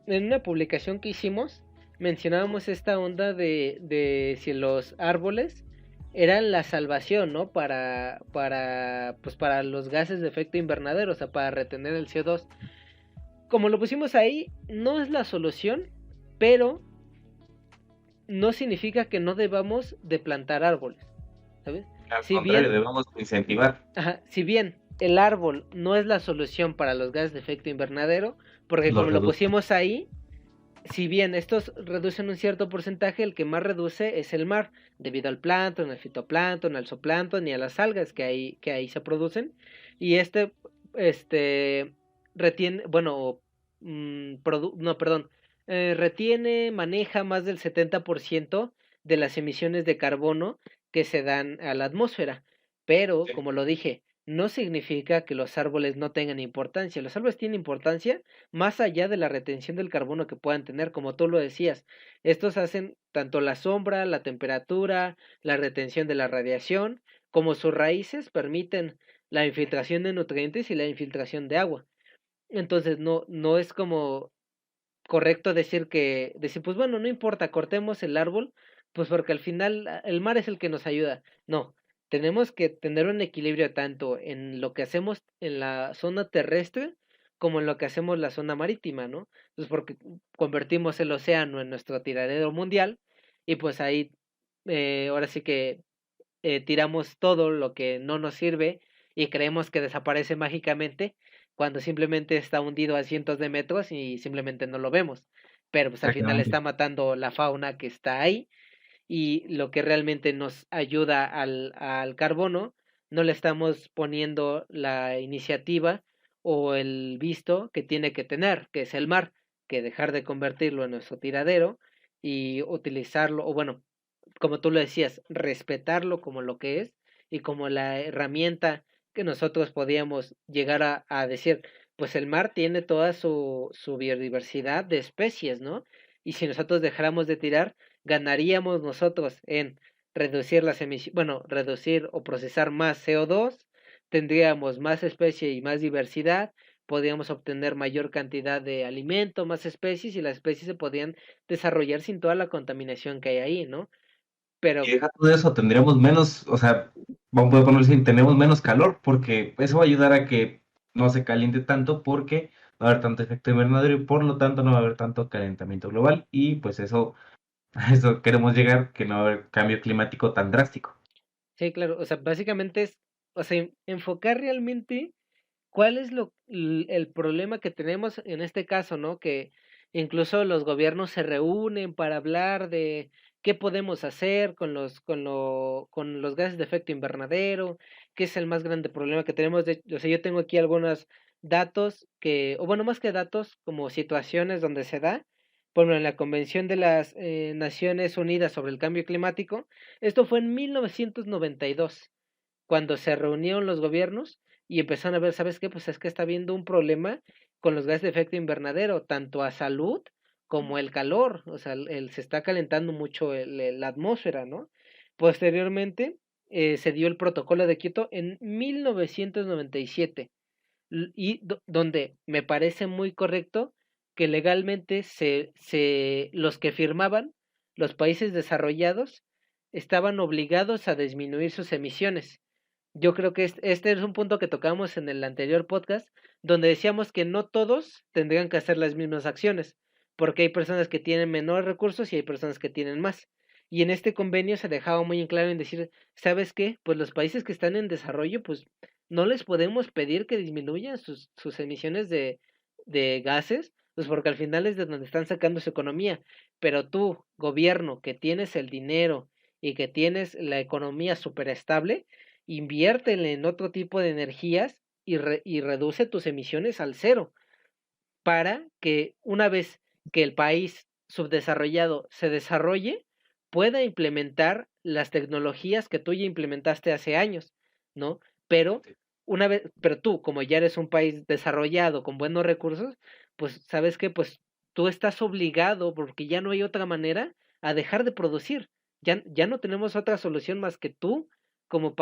en una publicación que hicimos mencionábamos esta onda de si los árboles eran la salvación, ¿no? Pues para los gases de efecto invernadero, o sea, para retener el CO2. Como lo pusimos ahí, no es la solución, pero no significa que no debamos de plantar árboles, ¿sabes? al Si contrario, bien, debemos incentivar si bien el árbol no es la solución para los gases de efecto invernadero, porque los como lo reductos. pusimos ahí, si bien estos reducen un cierto porcentaje, el que más reduce es el mar, debido al plancton, al fitoplancton, al zooplancton y a las algas que ahí se producen. Y este, retiene, bueno, no, perdón, retiene, maneja más del 70% de las emisiones de carbono que se dan a la atmósfera. Pero, Sí. como lo dije, no significa que los árboles no tengan importancia. Los árboles tienen importancia más allá de la retención del carbono que puedan tener, como tú lo decías. Estos hacen tanto la sombra, la temperatura, la retención de la radiación, como sus raíces permiten la infiltración de nutrientes y la infiltración de agua. Entonces no es como correcto decir, pues bueno, no importa, cortemos el árbol, pues porque al final el mar es el que nos ayuda. No, tenemos que tener un equilibrio tanto en lo que hacemos en la zona terrestre como en lo que hacemos en la zona marítima, ¿no? Pues porque convertimos el océano en nuestro tiradero mundial y pues ahí ahora sí que tiramos todo lo que no nos sirve y creemos que desaparece mágicamente cuando simplemente está hundido a cientos de metros y simplemente no lo vemos. Pero pues al final Exactamente. está matando la fauna que está ahí y lo que realmente nos ayuda al carbono, no le estamos poniendo la iniciativa o el visto que tiene que tener, que es el mar, que dejar de convertirlo en nuestro tiradero y utilizarlo, o bueno, como tú lo decías, respetarlo como lo que es y como la herramienta que nosotros podíamos llegar a decir, pues el mar tiene toda su biodiversidad de especies, ¿no? Y si nosotros dejáramos de tirar, ganaríamos nosotros en reducir las emisiones, bueno, reducir o procesar más CO2, tendríamos más especie y más diversidad, podríamos obtener mayor cantidad de alimento, más especies y las especies se podían desarrollar sin toda la contaminación que hay ahí, ¿no? Y Pero deja todo eso, tendríamos menos, o sea, vamos a ponerlo así, tenemos menos calor, porque eso va a ayudar a que no se caliente tanto, porque va a haber tanto efecto invernadero y por lo tanto no va a haber tanto calentamiento global. Y pues eso, a eso queremos llegar, que no va a haber cambio climático tan drástico. sí, claro, o sea, básicamente es, o sea, enfocar realmente cuál es el problema que tenemos en este caso, ¿no? Que incluso los gobiernos se reúnen para hablar de qué podemos hacer con los gases de efecto invernadero, qué es el más grande problema que tenemos. O sea, yo tengo aquí algunos datos que, o bueno, más que datos, como situaciones donde se da. Por ejemplo, en la Convención de las Naciones Unidas sobre el Cambio Climático, esto fue en 1992 cuando se reunieron los gobiernos y empezaron a ver, ¿sabes qué? Pues es que está habiendo un problema con los gases de efecto invernadero, tanto a salud como el calor, o sea, se está calentando mucho la atmósfera, ¿no? Posteriormente se dio el protocolo de Kioto en 1997 donde me parece muy correcto que legalmente los que firmaban, los países desarrollados, estaban obligados a disminuir sus emisiones. Yo creo que este es un punto que tocamos en el anterior podcast, donde decíamos que no todos tendrían que hacer las mismas acciones, porque hay personas que tienen menores recursos y hay personas que tienen más. Y en este convenio se dejaba muy en claro en decir, ¿sabes qué? Pues los países que están en desarrollo, pues no les podemos pedir que disminuyan sus emisiones de gases, pues porque al final es de donde están sacando su economía. Pero tú, gobierno, que tienes el dinero y que tienes la economía súper estable, inviértele en otro tipo de energías y reduce tus emisiones al cero para que una vez que el país subdesarrollado se desarrolle, pueda implementar las tecnologías que tú ya implementaste hace años, ¿no? Pero pero tú, como ya eres un país desarrollado con buenos recursos, pues sabes que pues tú estás obligado, porque ya no hay otra manera, a dejar de producir. Ya no tenemos otra solución más que tú, como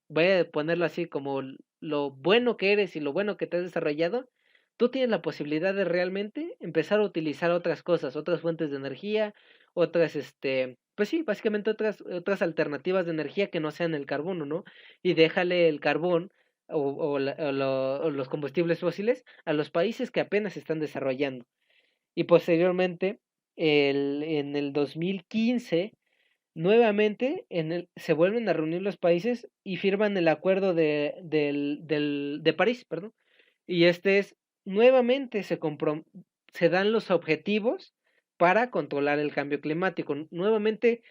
voy a ponerlo así, como lo bueno que eres y lo bueno que te has desarrollado, tú tienes la posibilidad de realmente empezar a utilizar otras cosas, otras fuentes de energía, otras, pues sí, básicamente otras alternativas de energía que no sean el carbono, ¿no? Y déjale el carbón o los combustibles fósiles a los países que apenas se están desarrollando. Y posteriormente, en el 2015, nuevamente se vuelven a reunir los países y firman el acuerdo de París, perdón. Y este es, nuevamente se dan los objetivos para controlar el cambio climático. Nuevamente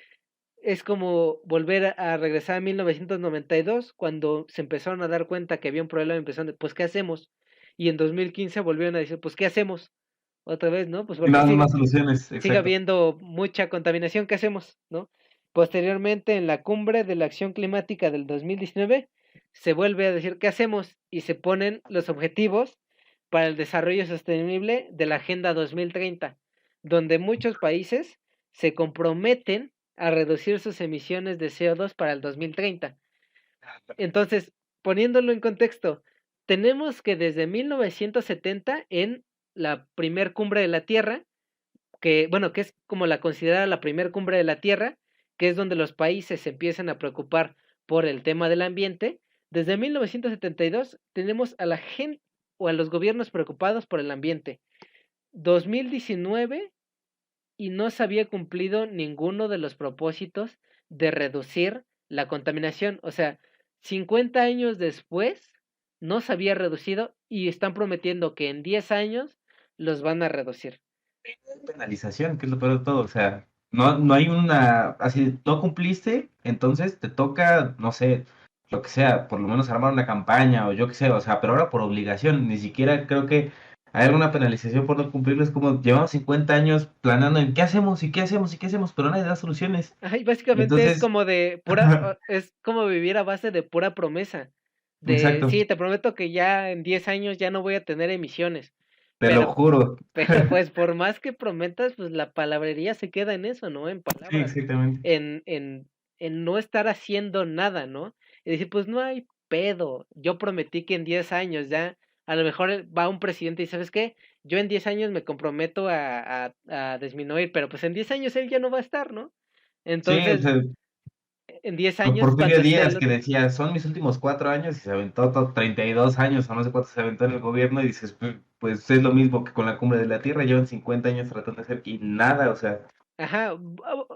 es como volver a regresar a 1992, cuando se empezaron a dar cuenta que había un problema, empezaron de, pues, ¿qué hacemos? Y en 2015 volvieron a decir, pues, ¿qué hacemos? Otra vez, ¿no? Pues Y porque nada más soluciones, sigue exacto. habiendo mucha contaminación, ¿qué hacemos? ¿No? Posteriormente, en la cumbre de la acción climática del 2019, se vuelve a decir, ¿qué hacemos? Y se ponen los objetivos para el desarrollo sostenible de la Agenda 2030, donde muchos países se comprometen a reducir sus emisiones de CO2 para el 2030. Entonces, poniéndolo en contexto, tenemos que desde 1970 en la primer cumbre de la Tierra, que, bueno, que es como la considerada la primer cumbre de la Tierra, que es donde los países se empiezan a preocupar por el tema del ambiente. Desde 1972 tenemos a la gente o a los gobiernos preocupados por el ambiente. 2019 y no se había cumplido ninguno de los propósitos de reducir la contaminación. O sea, 50 años después no se había reducido y están prometiendo que en 10 años los van a reducir. Penalización, que es lo peor de todo, o sea, no hay una, así, no cumpliste, entonces te toca, no sé, lo que sea, por lo menos armar una campaña o yo qué sé, o sea, pero ahora por obligación, ni siquiera creo que hay alguna penalización por no cumplirlo, es como llevamos 50 años planeando en qué hacemos y qué hacemos y qué hacemos, pero nadie da soluciones. Ay, Y básicamente es entonces, como de pura, es como vivir a base de pura promesa. De, exacto, sí, te prometo que ya en 10 años ya no voy a tener emisiones. te lo Pero, juro. pero pues por más que prometas, pues la palabrería se queda en eso, ¿no? En Sí, palabras, exactamente. en, en, en no estar haciendo nada, ¿no? Y decir, pues no hay pedo. Yo prometí que en 10 años ya, a lo mejor va un presidente y ¿sabes qué? Yo en 10 años me comprometo a disminuir, pero pues en 10 años él ya no va a estar, ¿no? Sí, o Entonces, sea, en 10 con años, cuando Porfirio esté Díaz el que otro. decía, son mis últimos 4 años y se aventó 32 años o no sé cuántos se aventó en el gobierno y dices, pues es lo mismo que con la cumbre de la Tierra, llevan 50 años tratando de hacer y nada, o sea, Ajá,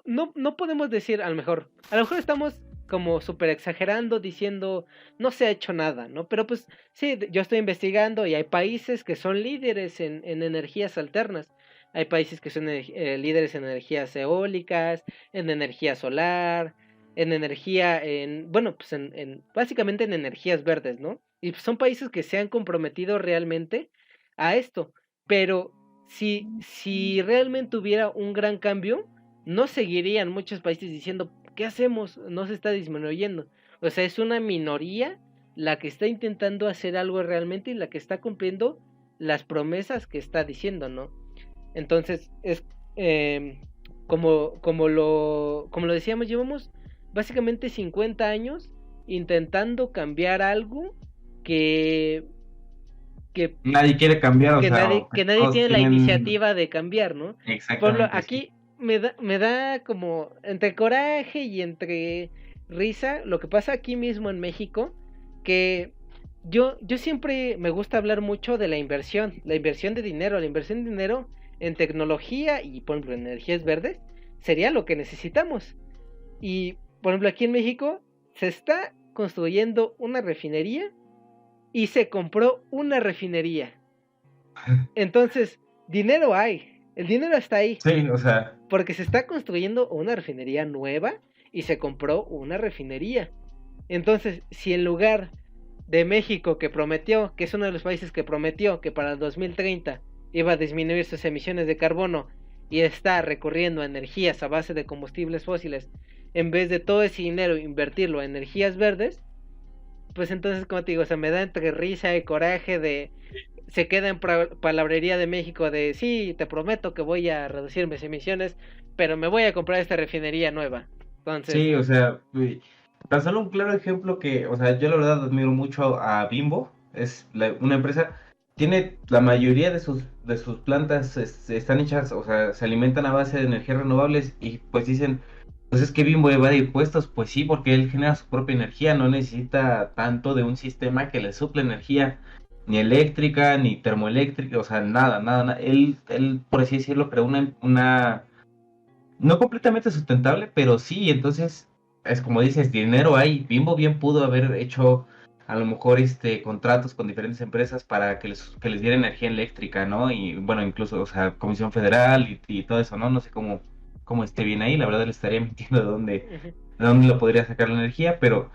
no, no podemos decir a lo mejor estamos como súper exagerando diciendo no se ha hecho nada, ¿no? Pero pues sí, yo estoy investigando y hay países que son líderes en energías alternas. Hay países que son líderes en energías eólicas, en energía solar, en energía, bueno, pues básicamente en energías verdes, ¿no? Y pues son países que se han comprometido realmente a esto, pero si realmente hubiera un gran cambio, no seguirían muchos países diciendo, ¿qué hacemos? No se está disminuyendo. O sea, es una minoría la que está intentando hacer algo realmente y la que está cumpliendo las promesas que está diciendo, ¿no? Entonces, es eh, como lo decíamos, llevamos básicamente 50 años intentando cambiar algo que, que nadie quiere cambiar, o que sea, nadie, o que que nadie todos tiene la tienen iniciativa de cambiar, ¿no? Por ejemplo, exactamente, sí. aquí me da como entre coraje y entre risa lo que pasa aquí mismo en México, que yo siempre me gusta hablar mucho de la inversión de dinero, la inversión de dinero en tecnología y, por ejemplo, en energías verdes, sería lo que necesitamos. Y, por ejemplo, aquí en México se está construyendo una refinería y se compró una refinería. Entonces, dinero hay, el dinero está ahí, Sí, o sea, porque se está construyendo una refinería nueva y se compró una refinería. Entonces, si en lugar de México que prometió, que es uno de los países que prometió que para el 2030 iba a disminuir sus emisiones de carbono y está recurriendo a energías a base de combustibles fósiles, en vez de todo ese dinero invertirlo en energías verdes, pues entonces, como te digo, o sea, me da entre risa y coraje de se queda en palabrería de México de sí, te prometo que voy a reducir mis emisiones, pero me voy a comprar esta refinería nueva. Entonces, sí, o sea, tan solo un claro ejemplo que, o sea, yo la verdad admiro mucho a Bimbo, es una empresa, tiene la mayoría de sus plantas están hechas, o sea, se alimentan a base de energías renovables y pues dicen, pues es que Bimbo evade impuestos, pues sí, porque él genera su propia energía, no necesita tanto de un sistema que le suple energía, ni eléctrica, ni termoeléctrica, o sea, nada, nada, nada. Él, por así decirlo, creó una no completamente sustentable, pero sí, entonces es como dices, dinero hay. Bimbo bien pudo haber hecho a lo mejor contratos con diferentes empresas para que les diera energía eléctrica, ¿no? Y bueno, incluso, o sea, Comisión Federal y todo eso, ¿no? No sé cómo esté bien ahí, la verdad le estaría mintiendo ujú. de dónde lo podría sacar la energía, pero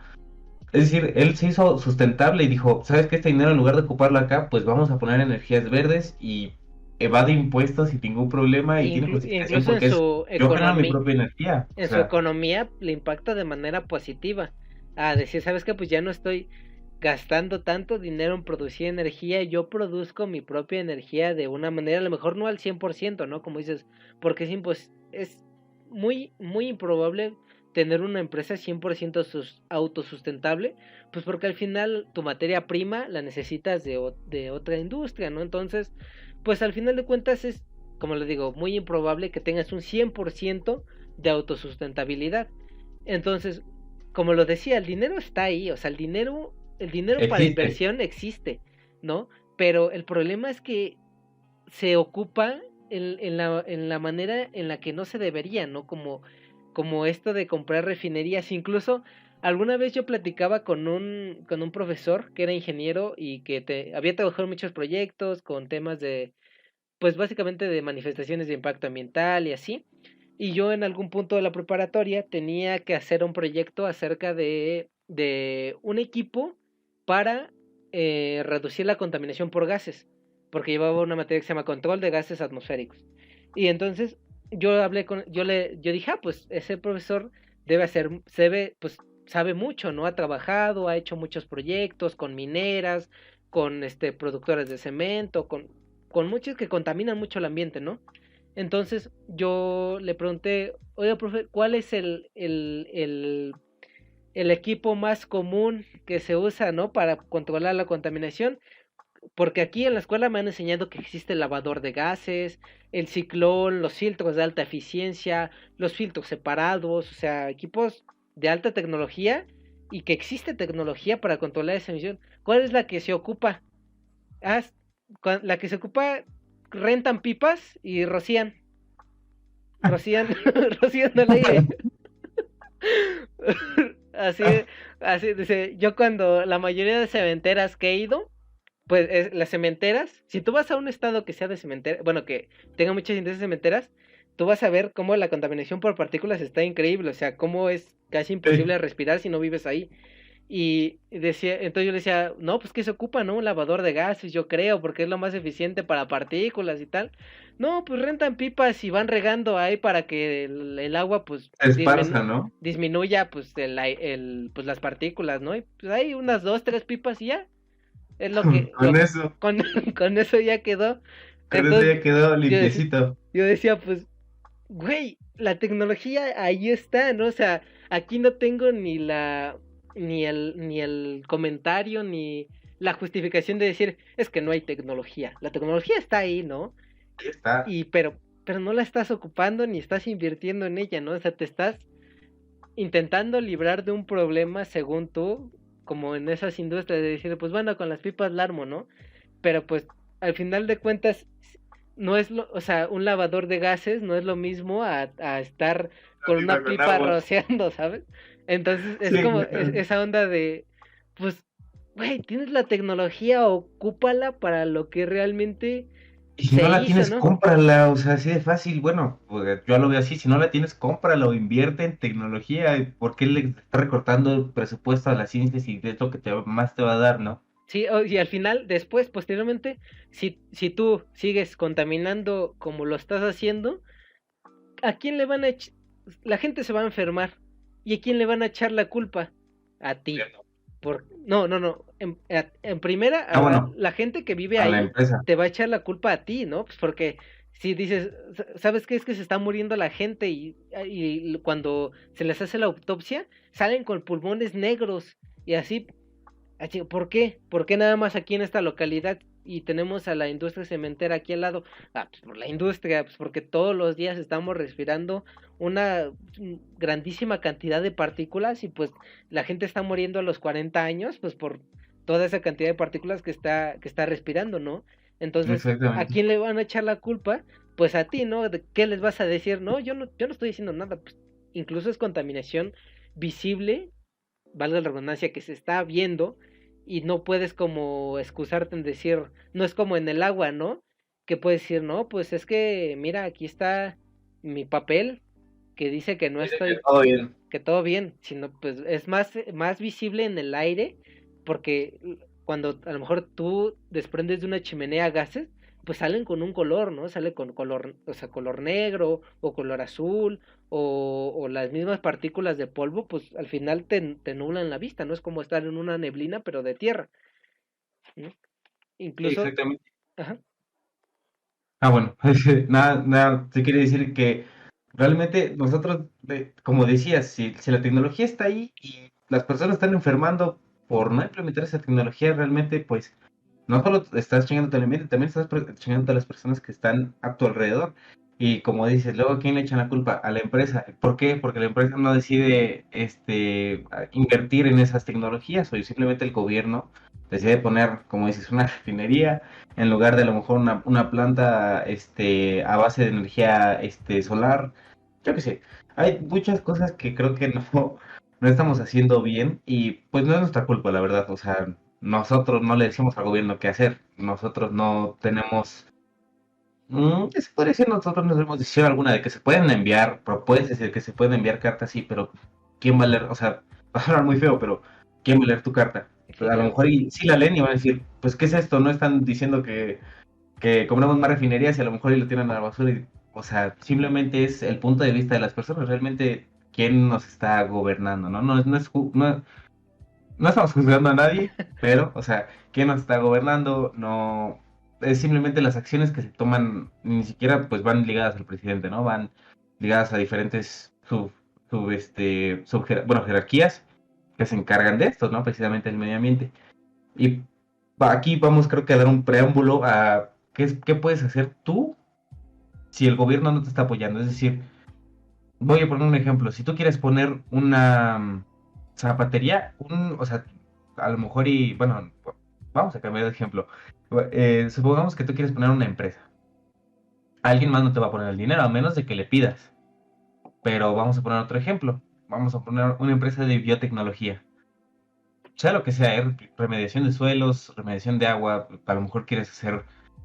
es decir, él se hizo sustentable y dijo, ¿sabes qué? Este dinero en lugar de ocuparlo acá, pues vamos a poner energías verdes y evade impuestos sin ningún problema y tiene justificación Incluso porque es, yo genero mi propia energía. O en su sea, economía le impacta de manera positiva. A decir, ¿sabes qué? Pues ya no estoy gastando tanto dinero en producir energía, yo produzco mi propia energía de una manera, a lo mejor no al 100%, ¿no? Como dices, porque es muy, muy improbable tener una empresa 100% autosustentable, pues porque al final tu materia prima la necesitas de otra industria, ¿no? Entonces, pues al final de cuentas es, como les digo, muy improbable que tengas un 100% de autosustentabilidad. Entonces, como lo decía, el dinero está ahí, o sea, el dinero para existe. inversión existe, ¿no? Pero el problema es que se ocupa en la manera en la que no se debería, ¿no? Como esto de comprar refinerías. Incluso alguna vez yo platicaba con un profesor que era ingeniero y que había trabajado en muchos proyectos con temas de, pues básicamente de manifestaciones de impacto ambiental y así. Y yo en algún punto de la preparatoria tenía que hacer un proyecto acerca de un equipo para reducir la contaminación por gases, porque llevaba una materia que se llama control de gases atmosféricos. Y entonces yo dije, pues ese profesor pues sabe mucho, ¿no? Ha trabajado, ha hecho muchos proyectos con mineras, con productores de cemento, con muchos que contaminan mucho el ambiente, ¿no? Entonces yo le pregunté, oiga, profe, ¿cuál es el equipo más común que se usa, ¿no? Para controlar la contaminación? Porque aquí en la escuela me han enseñado que existe el lavador de gases, el ciclón, los filtros de alta eficiencia, los filtros separados, o sea, equipos de alta tecnología y que existe tecnología para controlar esa emisión. ¿Cuál es la que se ocupa? Ah, la que se ocupa, rentan pipas y rocían, rocían al aire. Así, así dice, yo cuando la mayoría de cementeras que he ido, pues las cementeras, si tú vas a un estado que sea de cementera, bueno, que tenga muchas industrias cementeras, tú vas a ver cómo la contaminación por partículas está increíble, o sea, cómo es casi Sí. imposible respirar si no vives ahí. Y decía, entonces yo le decía, no, pues que se ocupa, ¿no? Un lavador de gases, yo creo, porque es lo más eficiente para partículas y tal. No, pues rentan pipas y van regando ahí para que el agua, pues, Esparza, ¿no? disminuya, pues, pues, las partículas, ¿no? Y pues hay unas dos, tres pipas y ya. Es Con eso, con, con eso ya quedó. con eso Entonces, ya quedó yo decía, limpiecito. yo decía, pues, güey, la tecnología ahí está, ¿no? O sea, aquí no tengo ni el comentario, ni la justificación de decir, es que no hay tecnología. La tecnología está ahí, ¿no? Ahí está. Pero no la estás ocupando ni estás invirtiendo en ella, ¿no? O sea, te estás intentando librar de un problema según tú, como en esas industrias de decir, pues bueno, con las pipas la armo, ¿no? Pero pues al final de cuentas no es o sea, un lavador de gases no es lo mismo a estar con una Ratita con pipa agua. rociando, ¿sabes? Entonces es Sí, como claro. esa onda de, pues, güey, tienes la tecnología, ocúpala para lo que realmente Y si no se la hizo, tienes, ¿no? cómprala, o sea, así de fácil. Bueno, pues, yo lo veo así, si no la tienes, cómprala o invierte en tecnología. ¿Por qué le está recortando el presupuesto a la ciencia si es lo que más te va a dar, no? Sí, y al final, después, posteriormente, si tú sigues contaminando como lo estás haciendo, ¿a quién le van a la gente se va a enfermar? ¿Y a quién le van a echar la culpa? A ti. No, no, no. En primera, Ah, bueno, la gente que vive a la ahí empresa. te va a echar la culpa a ti, ¿no? Pues porque si dices, ¿sabes qué? Es que se está muriendo la gente y cuando se les hace la autopsia, salen con pulmones negros y así. ¿Por qué? ¿Por qué nada más aquí en esta localidad y tenemos a la industria cementera aquí al lado? Ah, pues por la industria, pues porque todos los días estamos respirando una grandísima cantidad de partículas y pues la gente está muriendo a los 40 años, pues por toda esa cantidad de partículas que está respirando, ¿no? Entonces, ¿a Exactamente. quién le van a echar la culpa? Pues a ti, ¿no? ¿De qué les vas a decir? No, yo no estoy diciendo nada, pues incluso es contaminación visible, valga la redundancia, que se está viendo y no puedes como excusarte en decir, no es como en el agua, ¿no? Que puedes decir, no, pues es que, mira, aquí está mi papel que dice que no Dice que estoy, todo bien. que todo bien, sino pues es más visible en el aire porque cuando a lo mejor tú desprendes de una chimenea gases, pues salen con un color, ¿no? Sale con color, o sea, color negro o color azul o las mismas partículas de polvo, pues al final te nublan la vista, ¿no? Es como estar en una neblina, pero de tierra, ¿no? Sí, Incluso, exactamente. ajá, Ah, bueno, nada, nada, se quiere decir que realmente nosotros, como decías, si la tecnología está ahí y las personas están enfermando por no implementar esa tecnología, realmente, pues, no solo estás chingando el ambiente, también estás chingando a las personas que están a tu alrededor. Y como dices, luego, ¿a quién le echan la culpa? A la empresa. ¿Por qué? Porque la empresa no decide invertir en esas tecnologías, o simplemente el gobierno decide poner, como dices, una refinería en lugar de a lo mejor una planta a base de energía solar. Yo qué sé. Hay muchas cosas que creo que no estamos haciendo bien y pues no es nuestra culpa, la verdad. O sea, nosotros no le decimos al gobierno qué hacer. Nosotros no tenemos, se puede decir, nosotros no tenemos decisión alguna de que se pueden enviar propuestas, de que se pueden enviar cartas, sí, pero ¿quién va a leer? O sea, va a hablar muy feo, pero ¿quién va a leer tu carta? Sí, A lo claro. mejor sí la leen y van a decir, pues, ¿qué es esto? No están diciendo que compramos más refinerías y a lo mejor y lo tiran a la basura. O sea, simplemente es el punto de vista de las personas, realmente quién nos está gobernando, ¿no? No estamos juzgando a nadie, pero, o sea, quién nos está gobernando, no, es simplemente las acciones que se toman, ni siquiera pues van ligadas al presidente, ¿no? Van ligadas a diferentes bueno, jerarquías que se encargan de esto, ¿no? Precisamente el medio ambiente. Y aquí vamos, creo que a dar un preámbulo a qué puedes hacer tú si el gobierno no te está apoyando. Es decir, voy a poner un ejemplo. Si tú quieres poner una zapatería, o sea, a lo mejor bueno, vamos a cambiar de ejemplo. Supongamos que tú quieres poner una empresa. Alguien más no te va a poner el dinero, a menos de que le pidas. Pero vamos a poner otro ejemplo. Vamos a poner una empresa de biotecnología. Sea lo que sea, remediación de suelos, remediación de agua, a lo mejor quieres hacer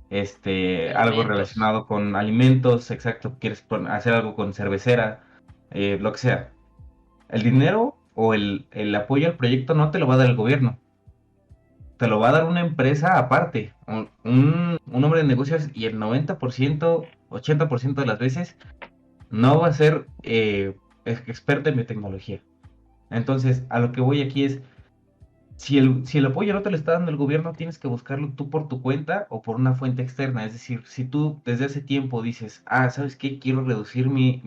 algo Alimentos. relacionado con alimentos, exacto, quieres hacer algo con cervecera, lo que sea. El dinero o el apoyo al proyecto no te lo va a dar el gobierno, te lo va a dar una empresa aparte, un hombre de negocios y el 90%, 80% de las veces no va a ser experto en biotecnología. Entonces, a lo que voy aquí es, si el apoyo no te lo está dando el gobierno, tienes que buscarlo tú por tu cuenta o por una fuente externa. Es decir, si tú desde hace tiempo dices, ¿sabes qué? Quiero reducir mis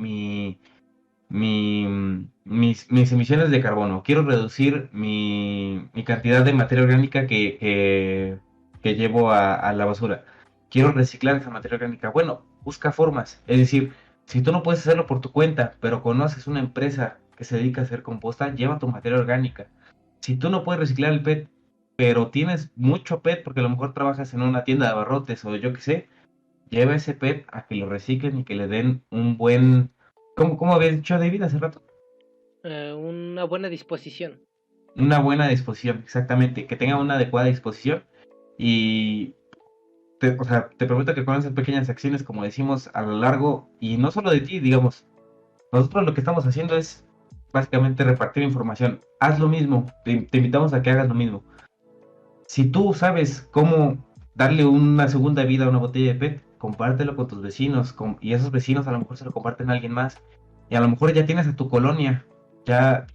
emisiones de carbono, quiero reducir mi cantidad de materia orgánica que llevo a la basura, quiero reciclar esa materia orgánica. Bueno, busca formas. Es decir, si tú no puedes hacerlo por tu cuenta, pero conoces una empresa que se dedica a hacer composta, lleva tu materia orgánica. Si tú no puedes reciclar el PET, pero tienes mucho PET porque a lo mejor trabajas en una tienda de abarrotes o yo qué sé, lleva ese PET a que lo reciclen y que le den un buen, ¿cómo habías dicho David hace rato? Una buena disposición. Una buena disposición, exactamente, que tenga una adecuada disposición y o sea, te prometo que con esas pequeñas acciones, como decimos, a lo largo, y no solo de ti, digamos, nosotros lo que estamos haciendo es básicamente repartir información. Haz lo mismo, te invitamos a que hagas lo mismo. Si tú sabes cómo darle una segunda vida a una botella de PET, compártelo con tus vecinos, y esos vecinos a lo mejor se lo comparten a alguien más, y a lo mejor ya tienes a tu colonia, ya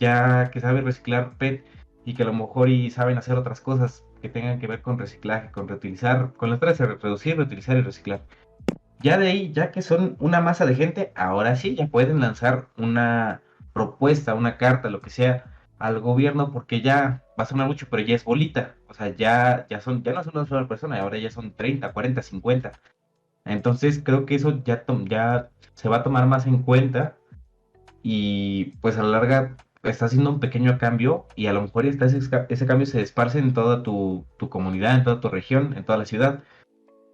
que sabe reciclar PET, y que a lo mejor y saben hacer otras cosas que tengan que ver con reciclaje, con reutilizar, con las tres, reducir, reutilizar y reciclar. Ya de ahí, ya que son una masa de gente, ahora sí ya pueden lanzar una propuesta, una carta, lo que sea, al gobierno, porque ya va a sonar mucho, pero ya es bolita. O sea, ya no son una sola persona, ahora ya son 30, 40, 50. Entonces creo que eso ya se va a tomar más en cuenta y pues a la larga está haciendo un pequeño cambio y a lo mejor ese cambio se esparce en toda tu comunidad, en toda tu región, en toda la ciudad.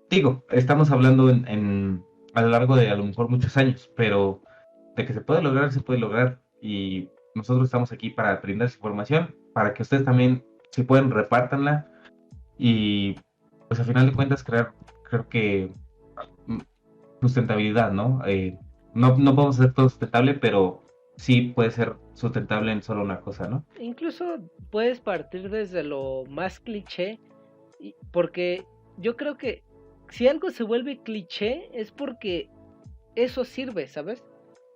Digo, estamos hablando a lo largo de a lo mejor muchos años, pero de que se puede lograr, se puede lograr. Y nosotros estamos aquí para brindar esa información, para que ustedes también, si pueden, repártanla. Y pues a final de cuentas, creo que mm, sustentabilidad, ¿no? No podemos hacer todo sustentable, pero sí puede ser sustentable en solo una cosa, ¿no? Incluso puedes partir desde lo más cliché, porque yo creo que si algo se vuelve cliché es porque eso sirve, ¿sabes?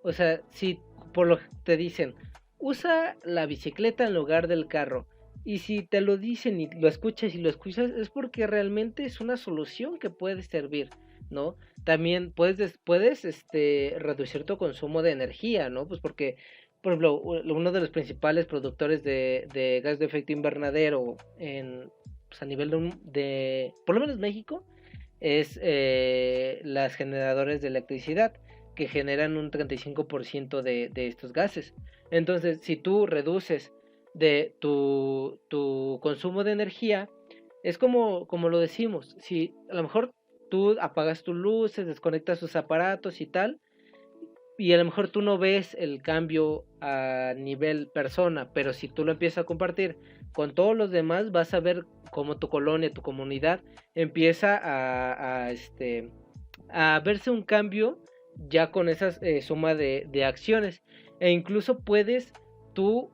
O sea, si por lo que te dicen, usa la bicicleta en lugar del carro. Y si te lo dicen y lo escuchas, es porque realmente es una solución que puede servir, ¿no? También puedes reducir tu consumo de energía, ¿no? Pues porque, por ejemplo, uno de los principales productores de gas de efecto invernadero pues a nivel por lo menos México, es las generadoras de electricidad que generan un 35% de estos gases. Entonces, si tú reduces de tu consumo de energía, es como lo decimos, si a lo mejor tú apagas tus luces, desconectas tus aparatos y tal, y a lo mejor tú no ves el cambio a nivel persona, pero si tú lo empiezas a compartir con todos los demás, vas a ver cómo tu colonia, tu comunidad empieza a verse un cambio ya con esa suma de acciones. E incluso puedes tú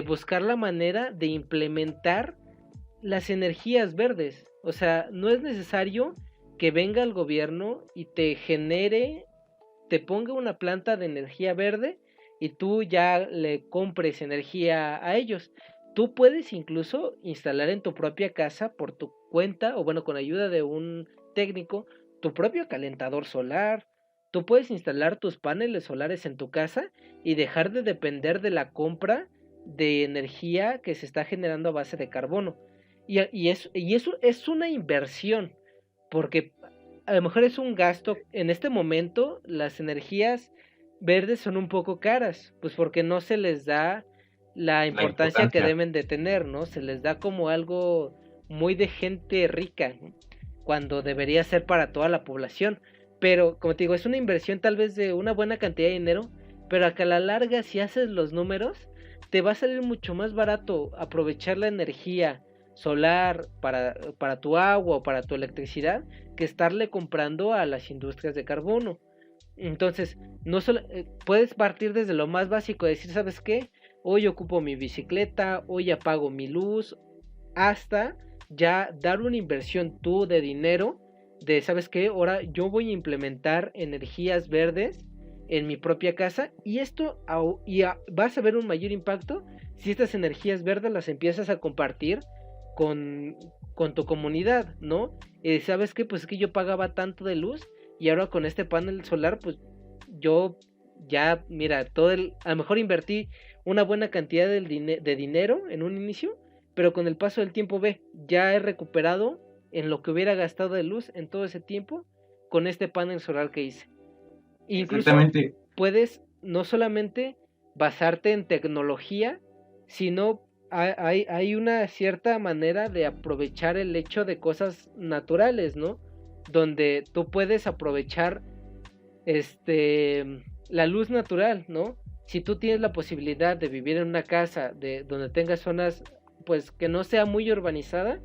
buscar la manera de implementar las energías verdes. O sea, no es necesario que venga el gobierno y te genere, te ponga una planta de energía verde y tú ya le compres energía a ellos. Tú puedes incluso instalar en tu propia casa por tu cuenta o bueno, con ayuda de un técnico, tu propio calentador solar. Tú puedes instalar tus paneles solares en tu casa y dejar de depender de la compra de energía que se está generando a base de carbono. Y eso es una inversión, porque a lo mejor es un gasto. En este momento las energías verdes son un poco caras, pues porque no se les da la La importancia que importancia. deben de tener, ¿no? Se les da como algo muy de gente rica, ¿no? Cuando debería ser para toda la población. Pero, como te digo, es una inversión tal vez de una buena cantidad de dinero, pero a que a la larga, si haces los números, te va a salir mucho más barato aprovechar la energía solar para tu agua o para tu electricidad que estarle comprando a las industrias de carbono. Entonces, no solo puedes partir desde lo más básico, decir, ¿sabes qué? Hoy ocupo mi bicicleta, hoy apago mi luz, hasta ya dar una inversión tú de dinero de, ¿sabes qué? Ahora yo voy a implementar energías verdes en mi propia casa y esto vas a ver un mayor impacto si estas energías verdes las empiezas a compartir con, con tu comunidad, ¿no? Y sabes qué, pues es que yo pagaba tanto de luz y ahora con este panel solar, pues yo ya, mira, a lo mejor invertí una buena cantidad de dinero en un inicio, pero con el paso del tiempo ve, ya he recuperado en lo que hubiera gastado de luz en todo ese tiempo con este panel solar que hice. Incluso Exactamente. puedes no solamente basarte en tecnología, sino hay una cierta manera de aprovechar el hecho de cosas naturales, ¿no? Donde tú puedes aprovechar la luz natural, ¿no? Si tú tienes la posibilidad de vivir en una casa donde tengas zonas, pues que no sea muy urbanizada,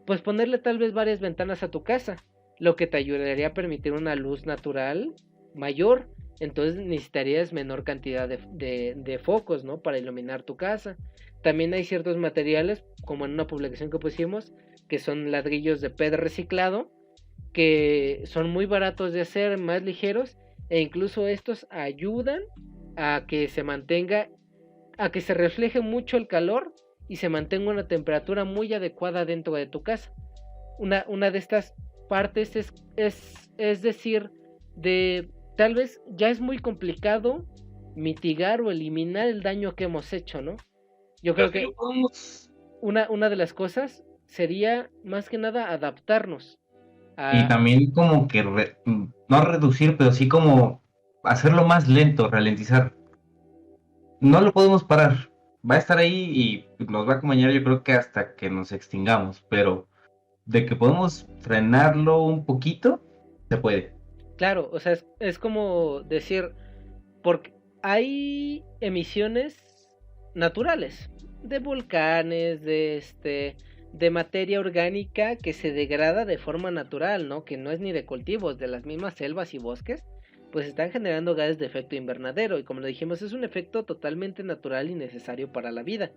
pues ponerle tal vez varias ventanas a tu casa, lo que te ayudaría a permitir una luz natural mayor. Entonces necesitarías menor cantidad de focos, ¿no? Para iluminar tu casa. También hay ciertos materiales, como en una publicación que pusimos, que son ladrillos de PET reciclado, que son muy baratos de hacer, más ligeros, e incluso estos ayudan a que se mantenga, a que se refleje mucho el calor y se mantenga una temperatura muy adecuada dentro de tu casa. Una de estas partes es decir, de tal vez ya es muy complicado mitigar o eliminar el daño que hemos hecho, ¿no? Yo Pero creo si que lo podemos, una de las cosas sería más que nada adaptarnos y a, también como que no reducir, pero sí como hacerlo más lento, ralentizar. No lo podemos parar. Va a estar ahí y nos va a acompañar yo creo que hasta que nos extingamos, pero de que podemos frenarlo un poquito, se puede. claro, o sea, es como decir, porque hay emisiones naturales de volcanes, de materia orgánica que se degrada de forma natural, ¿no? Que no es ni de cultivos, de las mismas selvas y bosques, pues están generando gases de efecto invernadero y como lo dijimos, es un efecto totalmente natural y necesario para la vida.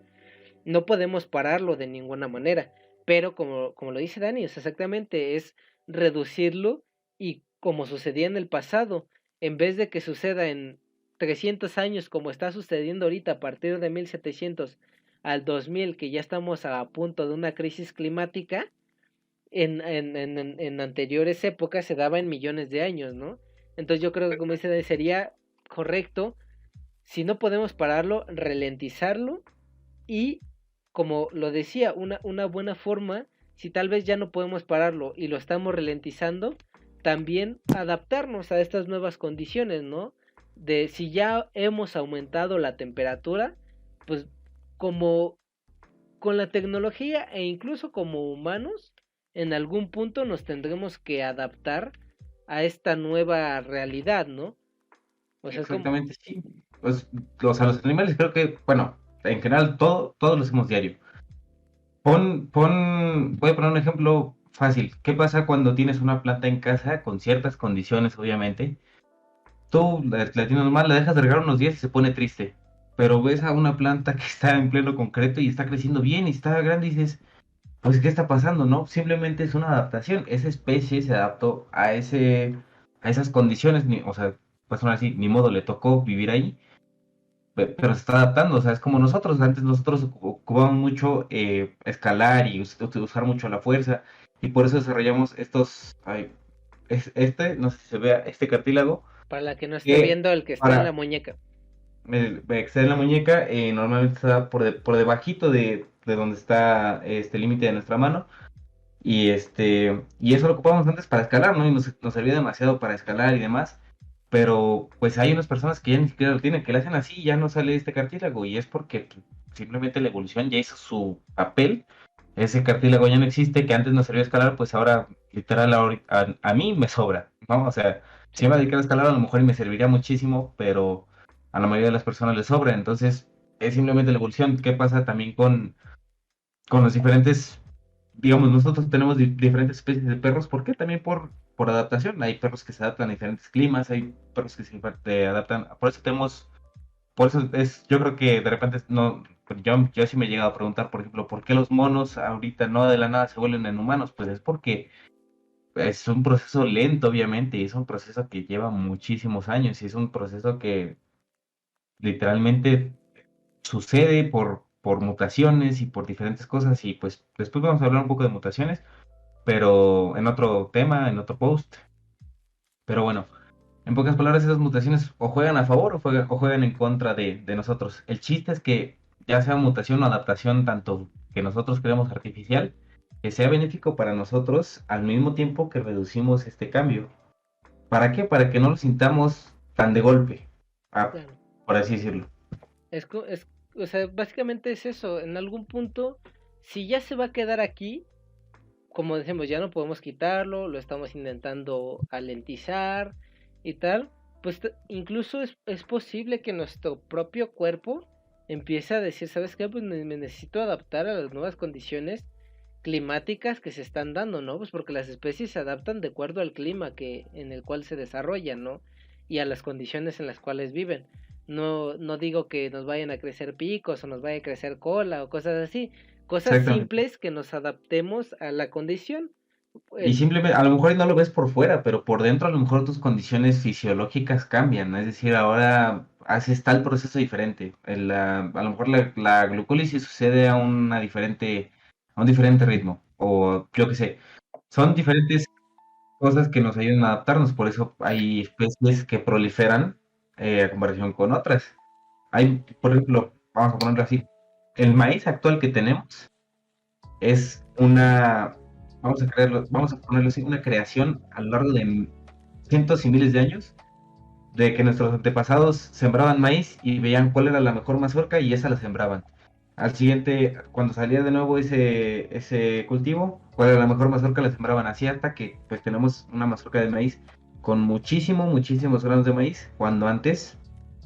No podemos pararlo de ninguna manera, pero como lo dice Dani, es exactamente, es reducirlo y como sucedía en el pasado, en vez de que suceda en 300 años como está sucediendo ahorita a partir de 1700 al 2000, que ya estamos a punto de una crisis climática, en anteriores épocas se daba en millones de años, ¿no? Entonces yo creo que como dice Dani, sería correcto, si no podemos pararlo, ralentizarlo y, como lo decía, una buena forma, si tal vez ya no podemos pararlo y lo estamos ralentizando, también adaptarnos a estas nuevas condiciones, ¿no? De si ya hemos aumentado la temperatura, pues como con la tecnología e incluso como humanos, en algún punto nos tendremos que adaptar a esta nueva realidad, ¿no? O sea, es como, Exactamente, sí. Pues a los animales creo que, bueno, en general todos lo hacemos diario. Voy a poner un ejemplo fácil. ¿Qué pasa cuando tienes una planta en casa con ciertas condiciones, obviamente? Tú la tienes normal, la dejas de regar unos días y se pone triste. pero ves a una planta que está en pleno concreto y está creciendo bien y está grande y dices, pues, ¿qué está pasando, no? Simplemente es una adaptación. Esa especie se adaptó a esas condiciones, o sea, pues aún así, ni modo, le tocó vivir ahí, pero se está adaptando, o sea, es como nosotros. Antes nosotros ocupábamos mucho escalar y usar mucho la fuerza, y por eso desarrollamos no sé si se vea, este cartílago, Para la que no esté que viendo el que está en la para muñeca. exceder la muñeca, normalmente está por debajito de donde está este límite de nuestra mano. Y eso lo ocupábamos antes para escalar, ¿no? Y nos servía demasiado para escalar y demás. Pero pues hay unas personas que ya ni siquiera lo tienen, que lo hacen así y ya no sale este cartílago. Y es porque pues, simplemente la evolución ya hizo su papel. Ese cartílago ya no existe, que antes nos servía a escalar, pues ahora literal a mí me sobra, ¿no? O sea, si Sí, me dedicara a escalar a lo mejor y me serviría muchísimo, pero a la mayoría de las personas les sobra. Entonces es simplemente la evolución. ¿Qué pasa también con los diferentes, digamos, nosotros tenemos diferentes especies de perros? ¿Por qué? También por adaptación. Hay perros que se adaptan a diferentes climas, hay perros que se adaptan, por eso es, yo creo que de repente no, yo sí me he llegado a preguntar, por ejemplo, ¿por qué los monos ahorita no de la nada se vuelven en humanos? Pues es porque es un proceso lento, obviamente, y es un proceso que lleva muchísimos años, y es un proceso que literalmente sucede por mutaciones y por diferentes cosas, y pues después vamos a hablar un poco de mutaciones, pero en otro tema, en otro post. Pero bueno, en pocas palabras, esas mutaciones o juegan a favor o juegan en contra de nosotros. El chiste es que ya sea mutación o adaptación, tanto que nosotros creemos artificial, que sea benéfico para nosotros al mismo tiempo que reducimos este cambio. ¿Para qué? Para que no lo sintamos tan de golpe, ah, claro. por así decirlo. O sea, básicamente es eso. En algún punto, si ya se va a quedar aquí, como decimos, ya no podemos quitarlo, lo estamos intentando alentizar y tal, pues incluso es posible que nuestro propio cuerpo empiece a decir, ¿sabes qué? Pues me necesito adaptar a las nuevas condiciones climáticas que se están dando, ¿no? Pues porque las especies se adaptan de acuerdo al clima en el cual se desarrollan, ¿no? Y a las condiciones en las cuales viven. No digo que nos vayan a crecer picos o nos vaya a crecer cola o cosas así, cosas Exactamente. simples que nos adaptemos a la condición. Y El, simplemente, a lo mejor no lo ves por fuera, pero por dentro a lo mejor tus condiciones fisiológicas cambian, ¿no? Es decir, ahora haces tal proceso diferente. A lo mejor la glucólisis sucede a un diferente ritmo, o yo qué sé. Son diferentes cosas que nos ayudan a adaptarnos, por eso hay especies que proliferan a comparación con otras. Hay, por ejemplo, vamos a ponerlo así, el maíz actual que tenemos es vamos a ponerlo así, una creación a lo largo de cientos y miles de años, de que nuestros antepasados sembraban maíz y veían cuál era la mejor mazorca y esa la sembraban. Al siguiente, cuando salía de nuevo ese cultivo, cuál era la mejor mazorca, la sembraban así hasta que pues tenemos una mazorca de maíz con muchísimos granos de maíz, cuando antes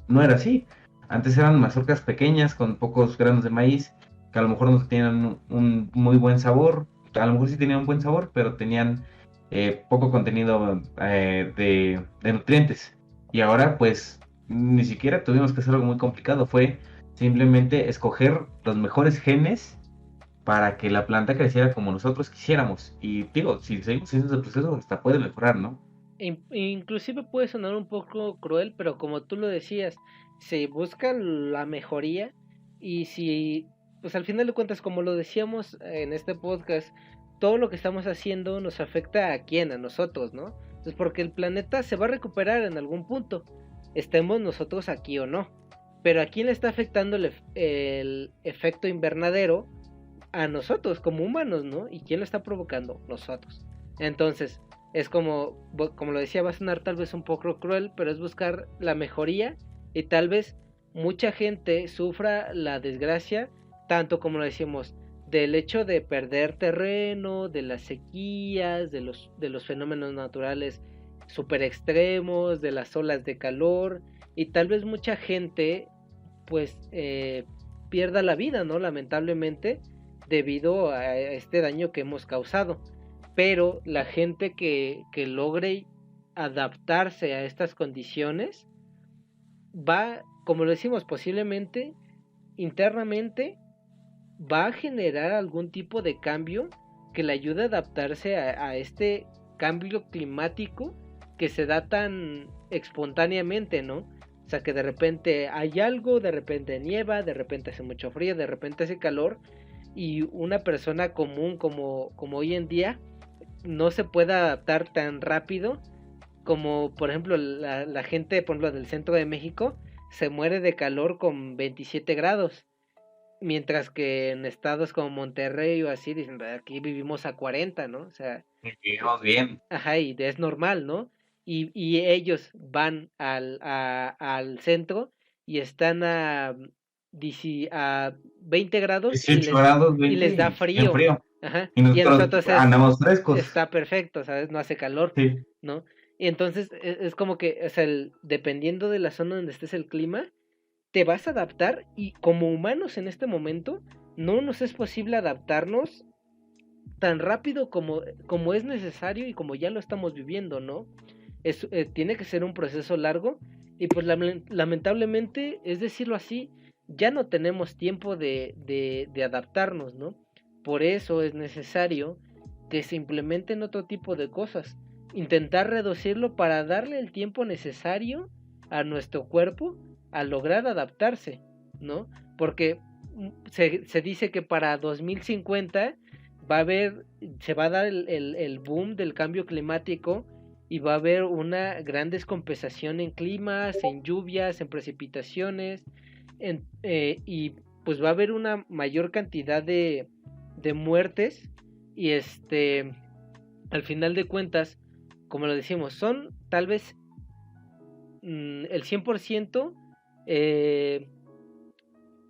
no era así. Antes eran mazorcas pequeñas con pocos granos de maíz, que a lo mejor no tenían un muy buen sabor, a lo mejor sí tenían un buen sabor, pero tenían poco contenido de nutrientes. Y ahora pues ni siquiera tuvimos que hacer algo muy complicado, fue simplemente escoger los mejores genes para que la planta creciera como nosotros quisiéramos. Y digo, si seguimos haciendo ese proceso, hasta puede mejorar, ¿no? inclusive puede sonar un poco cruel, pero como tú lo decías, se busca la mejoría y si, pues al final de cuentas, como lo decíamos en este podcast, todo lo que estamos haciendo nos afecta a quién, a nosotros, ¿no? Pues porque el planeta se va a recuperar en algún punto, estemos nosotros aquí o no. Pero a quién le está afectando el efecto invernadero, a nosotros como humanos, ¿no? ¿Y quién lo está provocando? Nosotros. Entonces, es como lo decía, va a sonar tal vez un poco cruel, pero es buscar la mejoría y tal vez mucha gente sufra la desgracia, tanto como lo decimos, del hecho de perder terreno, de las sequías, de los fenómenos naturales super extremos, de las olas de calor, y tal vez mucha gente pues pierda la vida, ¿no? Lamentablemente, debido a este daño que hemos causado. Pero la gente que logre adaptarse a estas condiciones va como lo decimos, posiblemente internamente va a generar algún tipo de cambio que le ayude a adaptarse a este cambio climático que se da tan espontáneamente, ¿no? O sea, que de repente hay algo, de repente nieva, de repente hace mucho frío, de repente hace calor, y una persona común como hoy en día no se puede adaptar tan rápido como, por ejemplo, la gente, por ejemplo, del centro de México se muere de calor con 27 grados. Mientras que en estados como Monterrey o así dicen, aquí vivimos a 40, ¿no? O sea, Vivimos bien. ajá, y es normal, ¿no? Y ellos van al centro y están a 20 grados 18 grados, y 20 les da y bien frío. frío. Ajá. Y Y a nosotros nosotros andamos frescos. está perfecto, ¿sabes? No hace calor, Sí. ¿no? Y entonces es como que, o sea, dependiendo de la zona donde estés el clima, te vas a adaptar, y como humanos en este momento no nos es posible adaptarnos tan rápido como es necesario y como ya lo estamos viviendo, ¿no? Tiene que ser un proceso largo y pues lamentablemente, es decirlo así, ya no tenemos tiempo de adaptarnos, ¿no? Por eso es necesario que se implementen otro tipo de cosas, intentar reducirlo para darle el tiempo necesario a nuestro cuerpo a lograr adaptarse, ¿no? Porque se dice que para 2050 va a haber, se va a dar el boom del cambio climático y va a haber una gran descompensación en climas, en lluvias, en precipitaciones, y pues va a haber una mayor cantidad de muertes y al final de cuentas, como lo decimos, son tal vez el 100%,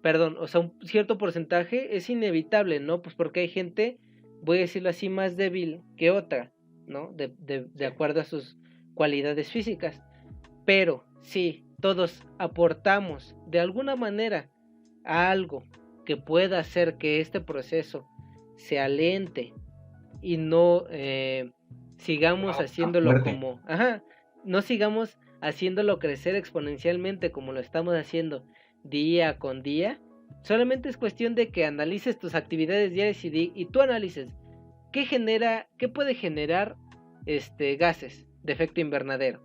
perdón, o sea, un cierto porcentaje es inevitable, ¿no? Pues porque hay gente, voy a decirlo así, más débil que otra, ¿no? De acuerdo a sus cualidades físicas. Pero si todos aportamos de alguna manera a algo que pueda hacer que este proceso se alente y no sigamos haciéndolo como, no sigamos haciéndolo crecer exponencialmente como lo estamos haciendo día con día, solamente es cuestión de que analices tus actividades diarias y tú analices qué puede generar gases de efecto invernadero.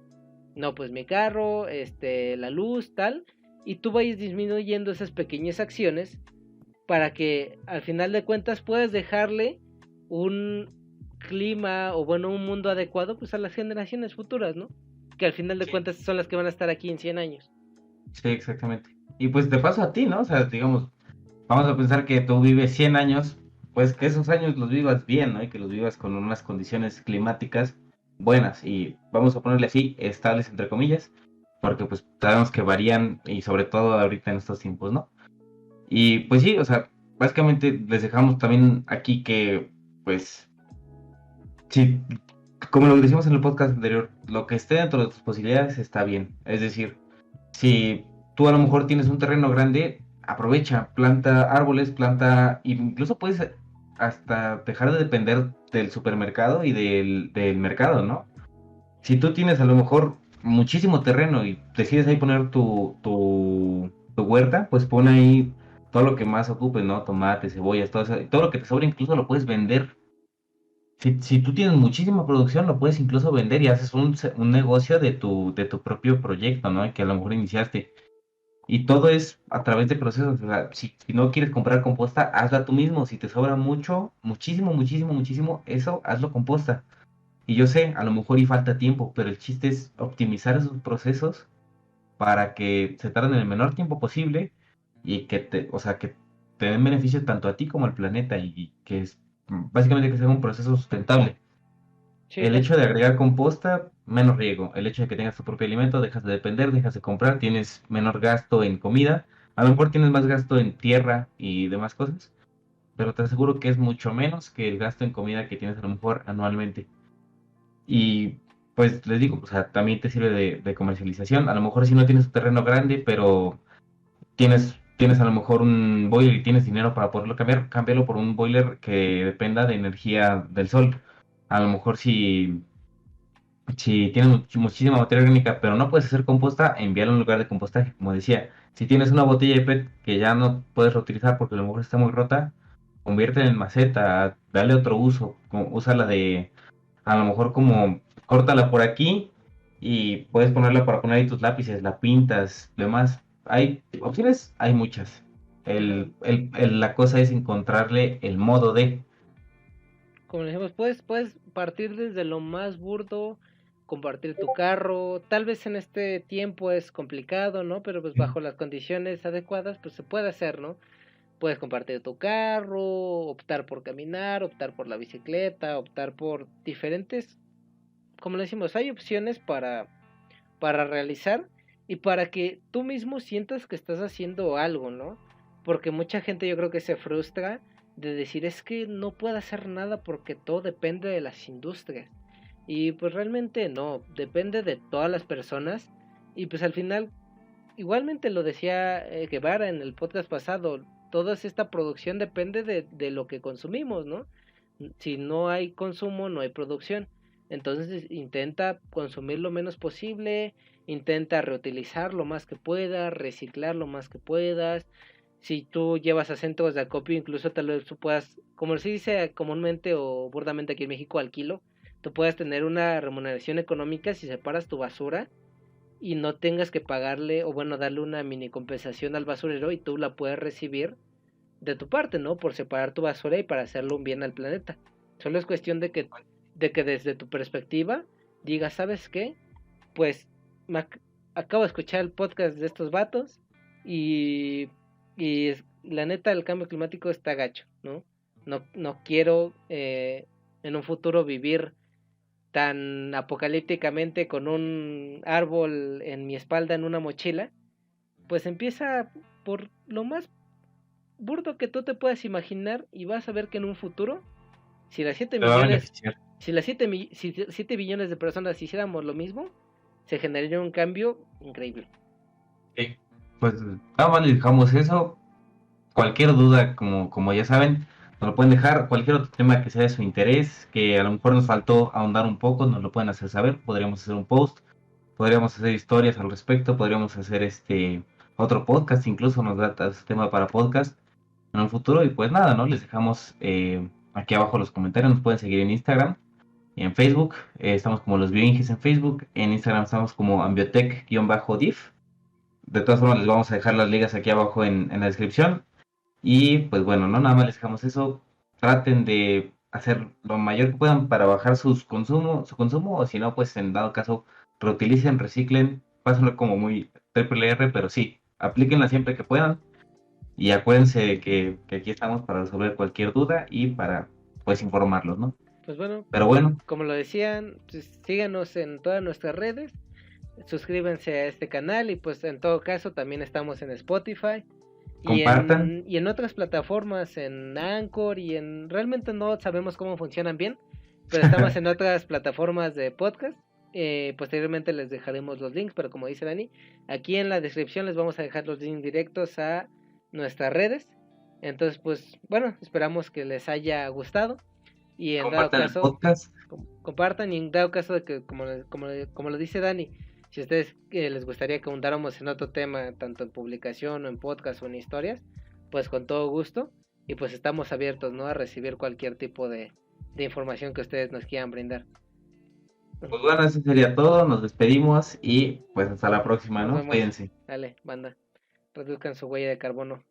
No, pues mi carro, la luz, tal, y tú vayas disminuyendo esas pequeñas acciones para que al final de cuentas puedas dejarle un clima o bueno, un mundo adecuado pues a las generaciones futuras, ¿no? Que al final de cuentas son las que van a estar aquí en 100 años. Sí, exactamente. Y pues de paso a ti, ¿no? O sea, digamos, vamos a pensar que tú vives 100 años, pues que esos años los vivas bien, ¿no? Y que los vivas con unas condiciones climáticas buenas y vamos a ponerle así, estables entre comillas, porque pues sabemos que varían y sobre todo ahorita en estos tiempos, ¿no? Y pues sí, o sea, básicamente les dejamos también aquí que, pues, sí, como lo decimos en el podcast anterior, lo que esté dentro de tus posibilidades está bien. Es decir, si tú a lo mejor tienes un terreno grande, aprovecha, planta árboles, incluso puedes hasta dejar de depender del supermercado y del mercado, ¿no? Si tú tienes a lo mejor muchísimo terreno y decides ahí poner tu huerta, pues pon ahí todo lo que más ocupe, ¿no? Tomates, cebollas, todo eso, todo lo que te sobra incluso lo puedes vender. Si tú tienes muchísima producción, lo puedes incluso vender y haces un negocio de tu propio proyecto, ¿no? Que a lo mejor iniciaste. Y todo es a través de procesos. O sea, si no quieres comprar composta, hazla tú mismo. Si te sobra mucho, muchísimo, muchísimo, muchísimo, eso, hazlo composta. Y yo sé, a lo mejor y falta tiempo, pero el chiste es optimizar esos procesos para que se tarden en el menor tiempo posible y o sea, que te den beneficio tanto a ti como al planeta y que es básicamente que sea un proceso sustentable. Sí, El hecho de agregar composta, menos riego. El hecho de que tengas tu propio alimento, dejas de depender, dejas de comprar, tienes menor gasto en comida. A lo mejor tienes más gasto en tierra y demás cosas, pero te aseguro que es mucho menos que el gasto en comida que tienes a lo mejor anualmente. Y pues les digo, o sea, también te sirve de comercialización. A lo mejor si no tienes un terreno grande, pero tienes a lo mejor un boiler y tienes dinero para poderlo cambiar, cámbialo por un boiler que dependa de energía del sol. A lo mejor si Si tienes muchísima materia orgánica, pero no puedes hacer composta, envíalo a un lugar de compostaje. Como decía, si tienes una botella de PET que ya no puedes reutilizar porque a lo mejor está muy rota, conviértela en maceta, dale otro uso, úsala de, a lo mejor como, córtala por aquí y puedes ponerla para poner ahí tus lápices, la pintas, demás. Hay opciones, hay muchas. La cosa es encontrarle el modo de. Como le decimos, puedes partir desde lo más burdo, compartir tu carro, tal vez en este tiempo es complicado, ¿no? Pero pues bajo las condiciones adecuadas, pues se puede hacer, ¿no? Puedes compartir tu carro, optar por caminar, optar por la bicicleta, optar por diferentes, como le decimos, hay opciones para realizar y para que tú mismo sientas que estás haciendo algo, ¿no? Porque mucha gente yo creo que se frustra de decir es que no puedo hacer nada porque todo depende de las industrias. Y pues realmente no, depende de todas las personas y pues al final, igualmente lo decía Guevara en el podcast pasado, toda esta producción depende de lo que consumimos, ¿no? Si no hay consumo, no hay producción. Entonces intenta consumir lo menos posible, intenta reutilizar lo más que puedas, reciclar lo más que puedas. Si tú llevas a centros de acopio, incluso tal vez tú puedas, como se dice comúnmente o burdamente aquí en México, al kilo, tú puedas tener una remuneración económica si separas tu basura y no tengas que pagarle o bueno, darle una mini compensación al basurero y tú la puedes recibir de tu parte, ¿no? Por separar tu basura y para hacerle un bien al planeta. Solo es cuestión de que desde tu perspectiva digas, ¿sabes qué? Pues me acabo de escuchar el podcast de estos vatos y, y la neta el cambio climático está gacho, ¿no? No quiero en un futuro vivir tan apocalípticamente con un árbol en mi espalda en una mochila. Pues empieza por lo más burdo que tú te puedas imaginar y vas a ver que en un futuro, si las 7 Te va a millones, beneficiar. si las 7 billones de personas hiciéramos lo mismo, se generaría un cambio increíble. Sí. Pues nada más les dejamos eso. Cualquier duda, como ya saben, nos lo pueden dejar. Cualquier otro tema que sea de su interés, que a lo mejor nos faltó ahondar un poco, nos lo pueden hacer saber. Podríamos hacer un post, podríamos hacer historias al respecto, podríamos hacer otro podcast, incluso nos da este tema para podcast en un futuro. Y pues nada, ¿no? Les dejamos aquí abajo los comentarios. Nos pueden seguir en Instagram y en Facebook. Estamos como los Bioinges en Facebook. En Instagram estamos como ambiotech-div. De todas formas, les vamos a dejar las ligas aquí abajo en la descripción. Y pues bueno, no nada más les dejamos eso. Traten de hacer lo mayor que puedan para bajar su consumo, o si no, pues en dado caso, reutilicen, reciclen, pásenlo como muy triple R, pero sí, aplíquenla siempre que puedan. Y acuérdense de que aquí estamos para resolver cualquier duda y para pues informarlos, ¿no? Pues bueno, Pero bueno, como lo decían, pues síganos en todas nuestras redes, suscríbanse a este canal y pues en todo caso también estamos en Spotify compartan. y en otras plataformas, en Anchor y en... Realmente no sabemos cómo funcionan bien, pero estamos en otras plataformas de podcast. Posteriormente les dejaremos los links, pero como dice Dani, aquí en la descripción les vamos a dejar los links directos a nuestras redes. Entonces, pues bueno, esperamos que les haya gustado y en dado Compartan el caso podcast. compartan y en dado caso de que como lo dice Dani, si a ustedes les gustaría que ahondáramos en otro tema, tanto en publicación o en podcast o en historias, pues con todo gusto y pues estamos abiertos, ¿no? A recibir cualquier tipo de información que ustedes nos quieran brindar. Pues bueno, eso sería todo. Nos despedimos y pues hasta la próxima, Nos ¿no? vemos. Cuídense. Dale, banda. Reduzcan su huella de carbono.